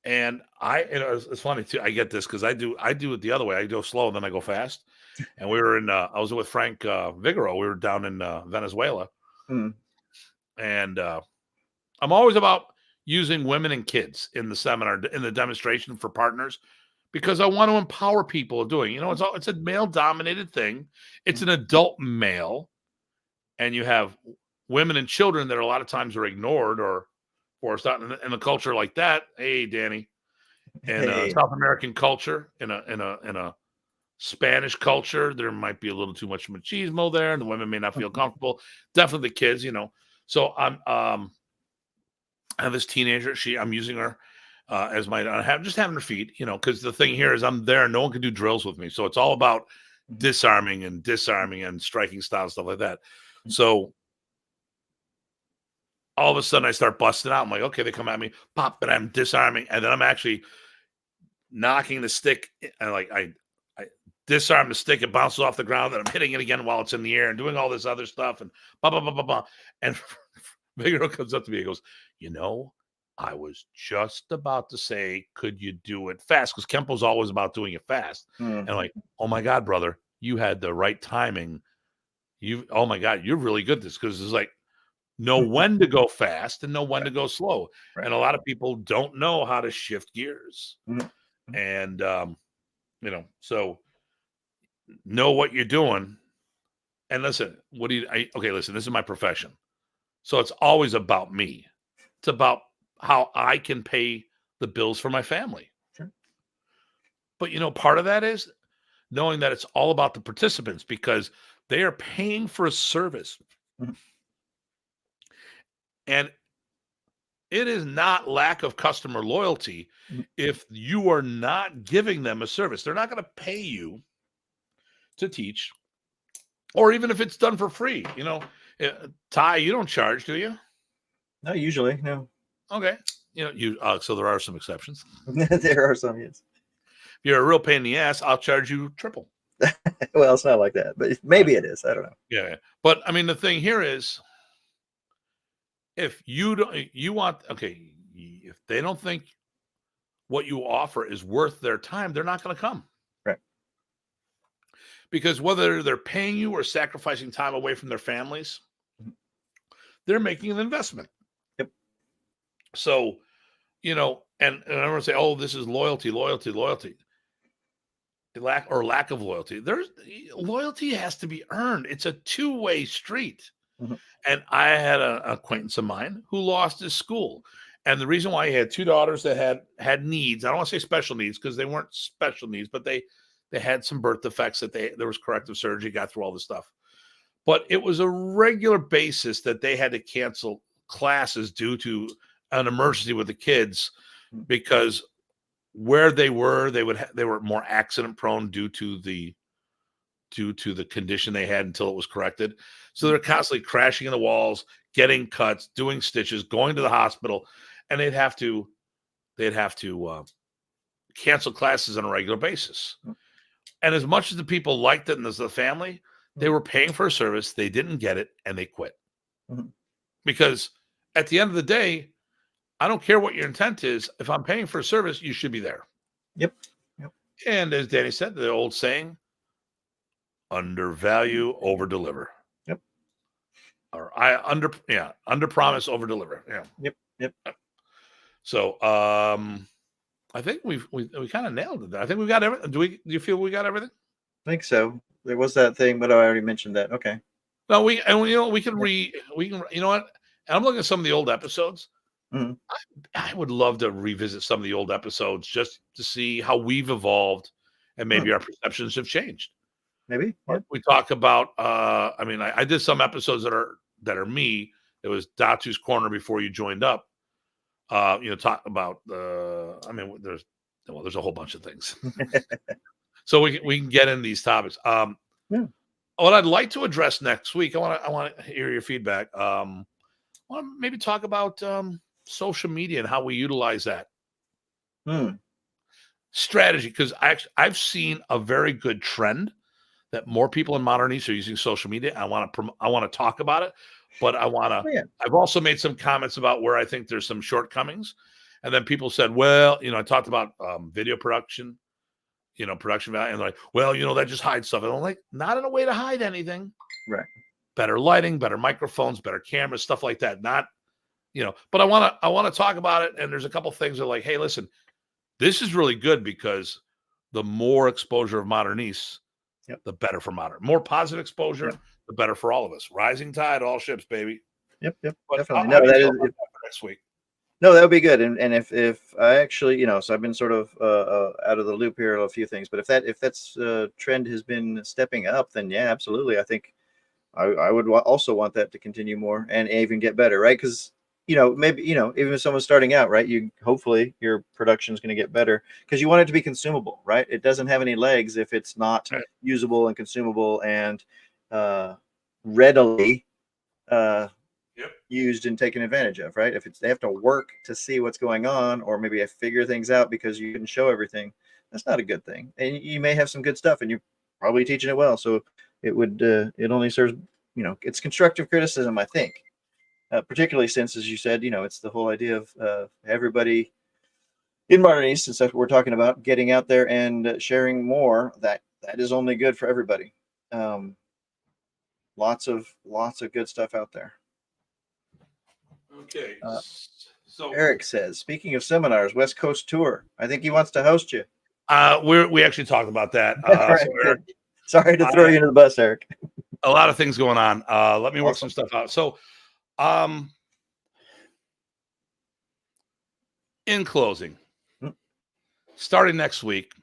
And it's funny too. I get this because I do it the other way. I go slow and then I go fast. And we were I was with Frank Vigoro. We were down in Venezuela. Mm-hmm. And I'm always about using women and kids in the seminar, in the demonstration for partners, because I want to empower people doing. It's a male dominated thing. It's an adult male, and you have women and children that a lot of times are ignored or it's not in a culture like that. Hey, Danny, in Hey. South American culture, in a Spanish culture, there might be a little too much machismo there, and the women may not feel comfortable. Definitely the kids, So I have this teenager. I'm using her as just having her feed, because the thing here is I'm there. No one can do drills with me, so it's all about disarming and striking style stuff like that. So all of a sudden I start busting out. I'm like, okay, they come at me, pop, but I'm disarming, and then I'm actually knocking the stick, and I disarm the stick, it bounces off the ground, and I'm hitting it again while it's in the air and doing all this other stuff, and blah blah blah blah blah. And Figaro comes up to me and goes, I was just about to say, could you do it fast? Because Kempo's always about doing it fast. And I'm like, oh my God, brother, you had the right timing. Oh my God, you're really good at this, because it's like, know when to go fast and know when to go slow. Right. And a lot of people don't know how to shift gears. And, so know what you're doing. And listen, listen, this is my profession. So it's always about me. It's about how I can pay the bills for my family. Sure. But, part of that is knowing that it's all about the participants, because they are paying for a service. And it is not lack of customer loyalty if you are not giving them a service. They're not going to pay you to teach, or even if it's done for free. Ty, you don't charge, do you? No, usually, no. Okay. So there are some exceptions. There are some, yes. If you're a real pain in the ass, I'll charge you triple. Well, it's not like that, but maybe it is. I don't know. Yeah. But I mean, the thing here is, if you don't, if they don't think what you offer is worth their time, they're not going to come. Right. Because whether they're paying you or sacrificing time away from their families, they're making an investment. Yep. So, and I'm going to say, oh, this is loyalty. Lack of loyalty. Loyalty has to be earned. It's a two-way street. And I had an acquaintance of mine who lost his school. And the reason why he had two daughters that had needs, I don't want to say special needs, because they weren't special needs, but they had some birth defects that there was corrective surgery, got through all this stuff. But it was a regular basis that they had to cancel classes due to an emergency with the kids, because where they were, they were more accident prone due to the condition they had until it was corrected. So they're constantly crashing in the walls, getting cuts, doing stitches, going to the hospital, and they'd have to cancel classes on a regular basis. And as much as the people liked it and as the family, they were paying for a service, they didn't get it, and they quit. Because at the end of the day, I don't care what your intent is. If I'm paying for a service, you should be there. Yep. And as Danny said, the old saying, undervalue, over deliver. Yep. Or under promise, over deliver. Yeah. Yep. So I think we kind of nailed it. I think we got everything. Do you feel we got everything? I think so. There was that thing, but I already mentioned that. Okay. No, we can you know what? And I'm looking at some of the old episodes. I would love to revisit some of the old episodes just to see how we've evolved, and maybe our perceptions have changed. Maybe. Yeah. We talk about I did some episodes that are me. It was Datu's Corner before you joined up. Talk about there's a whole bunch of things. So we can get in these topics. What I'd like to address next week, I want to hear your feedback. I want to maybe talk about social media and how we utilize that strategy, because I've seen a very good trend that more people in Modern East are using social media. I want to talk about it, but I've also made some comments about where I think there's some shortcomings, and then people said, well, I talked about video production, production value, and they're like, well, that just hides stuff. And I'm like, not in a way to hide anything. Right. Better lighting, better microphones, better cameras, stuff like that. Not, but I want to talk about it. And there's a couple things that are like, hey, listen, this is really good because the more exposure of Modernists, Yep. the better for modern. More positive exposure, Yep. the better for all of us. Rising tide, all ships, baby. Yep. But Definitely. how No, do you that feel is. about that for next week? No, that would be good. And if I actually, so I've been sort of out of the loop here on a few things, but if that's trend has been stepping up, then yeah, absolutely. I think I would also want that to continue more and even get better, right? Because maybe even if someone's starting out, right, you hopefully your production is going to get better because you want it to be consumable, right? It doesn't have any legs if it's not Right. usable and consumable and readily used and taken advantage of, right? If they have to work to see what's going on, or maybe I figure things out because you didn't show everything, that's not a good thing. And you may have some good stuff, and you're probably teaching it well. So it only serves, it's constructive criticism, I think, particularly since, as you said, it's the whole idea of everybody in Modern East, and stuff we're talking about, getting out there and sharing more. That is only good for everybody. Lots of good stuff out there. Okay. So Eric says, speaking of seminars, West Coast tour. I think he wants to host you. we actually talked about that. Right, So Eric, sorry to throw you under the bus, Eric. a lot of things going on. Let me work Awesome. some stuff out. So, in closing, starting next week,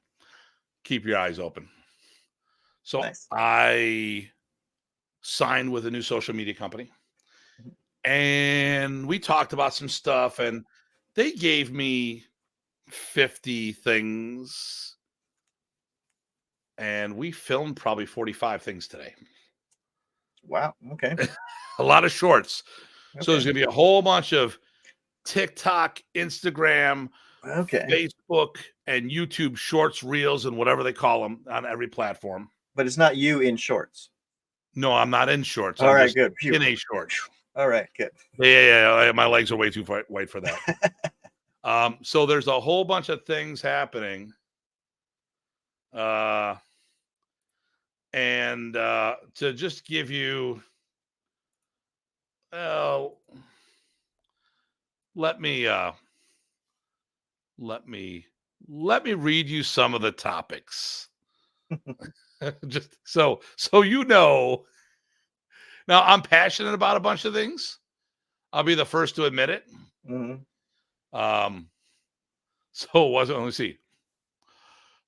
keep your eyes open. So Nice. I signed with a new social media company, and we talked about some stuff, and they gave me 50 things, and we filmed probably 45 things today. Wow. Okay. A lot of shorts. Okay. So there's going to be a whole bunch of TikTok, Instagram, Facebook, and YouTube shorts, reels, and whatever they call them on every platform. But it's not you in shorts. No, I'm not in shorts. All I'm right, just good. in a short. All right, good. Yeah. My legs are way too white for that. So there's a whole bunch of things happening. And to just give you, let me read you some of the topics. Just so you know. Now, I'm passionate about a bunch of things. I'll be the first to admit it. Mm-hmm. So it wasn't, let me see.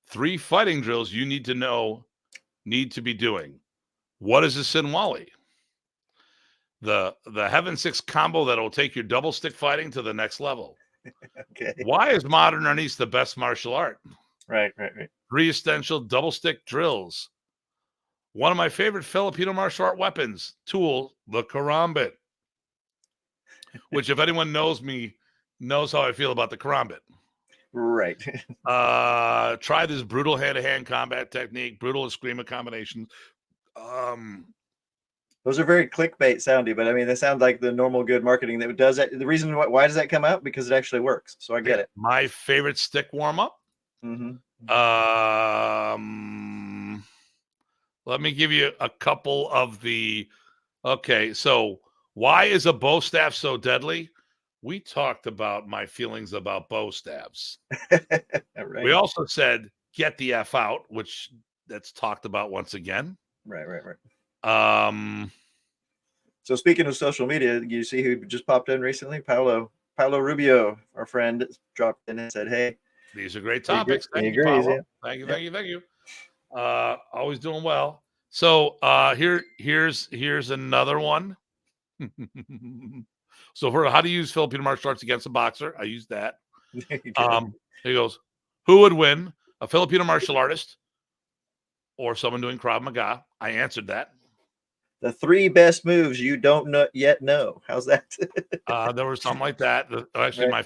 3 fighting drills you need to be doing. What is a Sinwali? The Heaven 6 combo that'll take your double stick fighting to the next level. Okay. Why is modern Arnis the best martial art? Right. 3 essential double stick drills. One of my favorite Filipino martial art weapons, tool, the karambit. Which, if anyone knows me, knows how I feel about the karambit. Right. Try this brutal hand-to-hand combat technique, brutal and screamer combinations. Those are very clickbait soundy, but I mean, they sound like the normal good marketing that does that. The reason why does that come out? Because it actually works. So I get it. My favorite stick warm-up. Mm-hmm. Let me give you a couple of the. Okay, so why is a bow staff so deadly? We talked about my feelings about bow staves. Right. We also said get the F out, which that's talked about once again. Right. So speaking of social media, you see who just popped in recently? Paolo Rubio, our friend, dropped in and said, "Hey, these are great topics. Thank you, Paolo. Thank you. Always doing well. So here's another one. So for how to use Filipino martial arts against a boxer, I used that. He goes, who would win, a Filipino martial artist or someone doing Krav Maga? I answered that. The 3 best moves you don't yet know. How's that? There was something like that. Actually, right.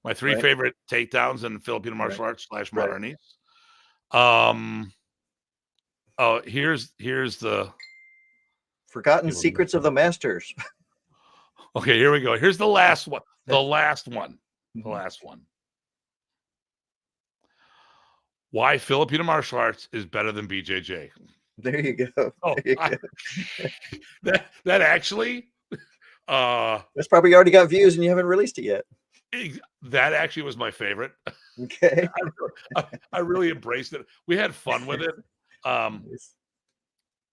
my 3 favorite takedowns in Filipino martial arts / modern East. Here's the forgotten secrets of the masters. Okay, here we go. Here's the last one. The last one. Why Filipino martial arts is better than BJJ. There you go. That actually that's probably already got views and you haven't released it yet. That actually was my favorite. Okay. I really embraced it. We had fun with it. Nice.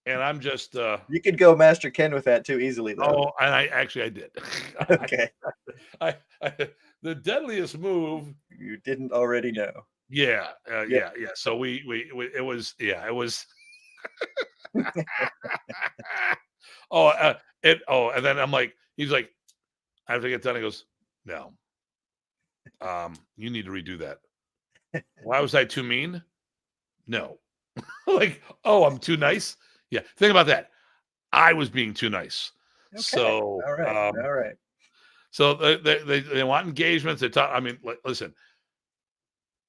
And I'm just You could go Master Ken with that too easily, though. and I did. Okay. I, the deadliest move. You didn't already know. Yeah, Yep. yeah. So we it was it was. And then I'm like, he's like, after I get done, he goes, no, you need to redo that. Why was I too mean? No. Like, oh, I'm too nice. Yeah, think about that. I was being too nice. Okay. So, All right. All right. so they want engagements. They talk. I mean, listen,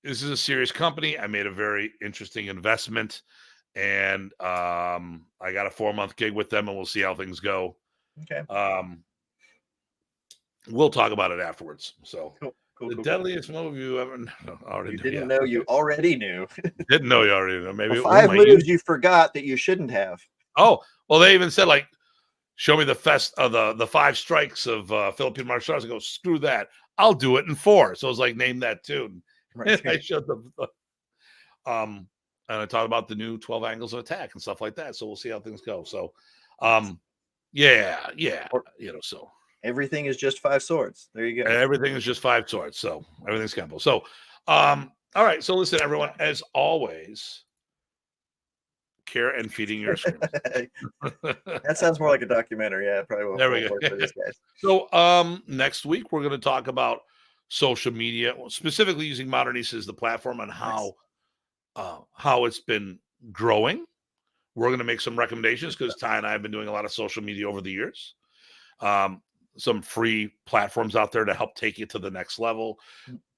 this is a serious company. I made a very interesting investment, and I got a 4-month gig with them, and we'll see how things go. Okay. We'll talk about it afterwards. So, Cool. the Cool. deadliest move you ever already You knew. didn't Yeah. know you already knew. Didn't know you already knew. Maybe The oh, 5 my moves you forgot that you shouldn't have. Oh, well, they even said like, show me the 5 strikes of Philippine martial arts. I go, screw that. I'll do it in 4. So it was like, name that tune. Right. I showed them. And I talked about the new 12 angles of attack and stuff like that. So we'll see how things go. So, yeah. So Everything is just 5 swords. There you go. everything is just 5 swords. So everything's simple. So, all right. So listen, everyone, as always, care and feeding your screams. That sounds more like a documentary. Yeah, probably won't There we go. work for these guys. So next week we're going to talk about social media, specifically using Modern East as the platform, and how it's been growing. We're going to make some recommendations because Ty and I have been doing a lot of social media over the years. Some free platforms out there to help take you to the next level.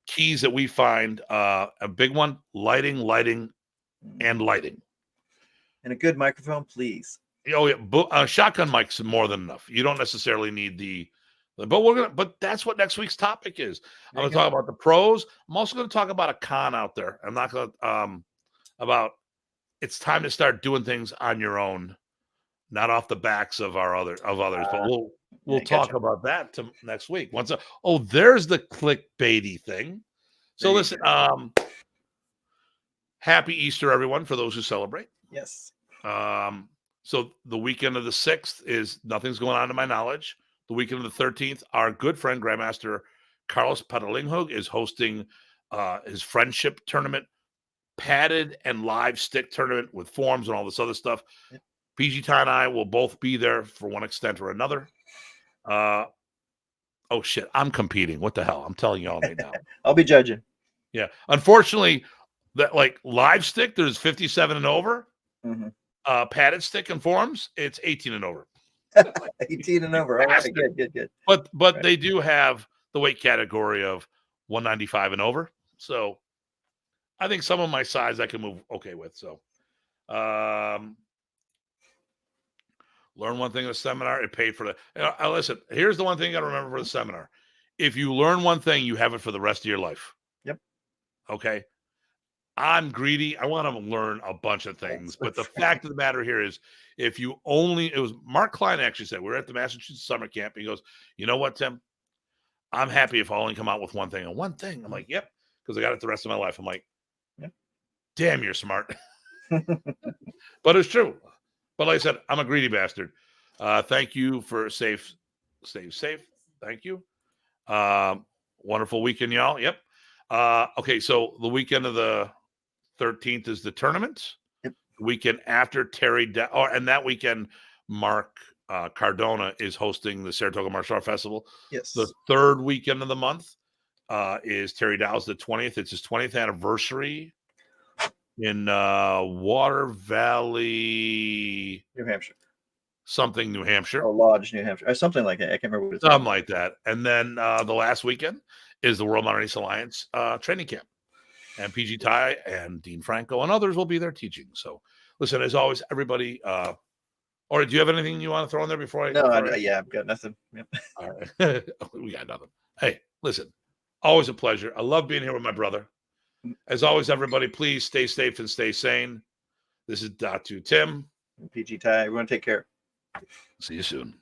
Keys that we find, a big one: lighting, and lighting. And a good microphone, please. Oh yeah, shotgun mics more than enough. You don't necessarily need but that's what next week's topic is. I'm going to talk about the pros. I'm also going to talk about a con out there. I'm not going to about it's time to start doing things on your own, not off the backs of others. But we'll talk about that next week. There's the clickbaity thing. So listen, happy Easter, everyone, for those who celebrate. Yes. So the weekend of the 6th is nothing's going on to my knowledge. The weekend of the 13th, our good friend Grandmaster Carlos Patalinghug is hosting his friendship tournament, padded and live stick tournament with forms and all this other stuff. Yep. PG Ty and I will both be there for one extent or another. Oh shit, I'm competing. What the hell? I'm telling you all right now. I'll be judging. Yeah. Unfortunately, that like live stick, there's 57 and over. Mm-hmm. Padded stick and forms, it's 18 and over. 18 and over. All right, good. But right. They do have the weight category of 195 and over. So I think some of my size I can move okay with. So learn one thing in the seminar, it paid for the listen, here's the one thing you gotta remember for the seminar. If you learn one thing, you have it for the rest of your life. Yep. Okay. I'm greedy. I want to learn a bunch of things. But the fact of the matter here is, it was Mark Klein actually said, we were at the Massachusetts summer camp. He goes, you know what, Tim? I'm happy if I only come out with one thing. And one thing, I'm like, yep, because I got it the rest of my life. I'm like, yep. Damn, you're smart. But it's true. But like I said, I'm a greedy bastard. Thank you for stay safe. Thank you. Wonderful weekend, y'all. Yep. Okay, so the weekend of the 13th is the tournament. Yep. The weekend after and that weekend, Mark Cardona is hosting the Saratoga Martial Art Festival. Yes. The third weekend of the month is Terry Dow's the 20th. It's his 20th anniversary in Water Valley, New Hampshire. New Hampshire. Oh, Lodge, New Hampshire. Something like that. I can't remember what it's Something like that. And then the last weekend is the World Modern East Alliance training camp. And PG Ty and Dean Franco and others will be there teaching. So listen, as always, everybody, or do you have anything you want to throw in there before I? No, yeah, I've got nothing. Yep. All right. We got nothing. Hey, listen, always a pleasure. I love being here with my brother. As always, everybody, please stay safe and stay sane. This is Datu Tim. PG Ty. Everyone take care. See you soon.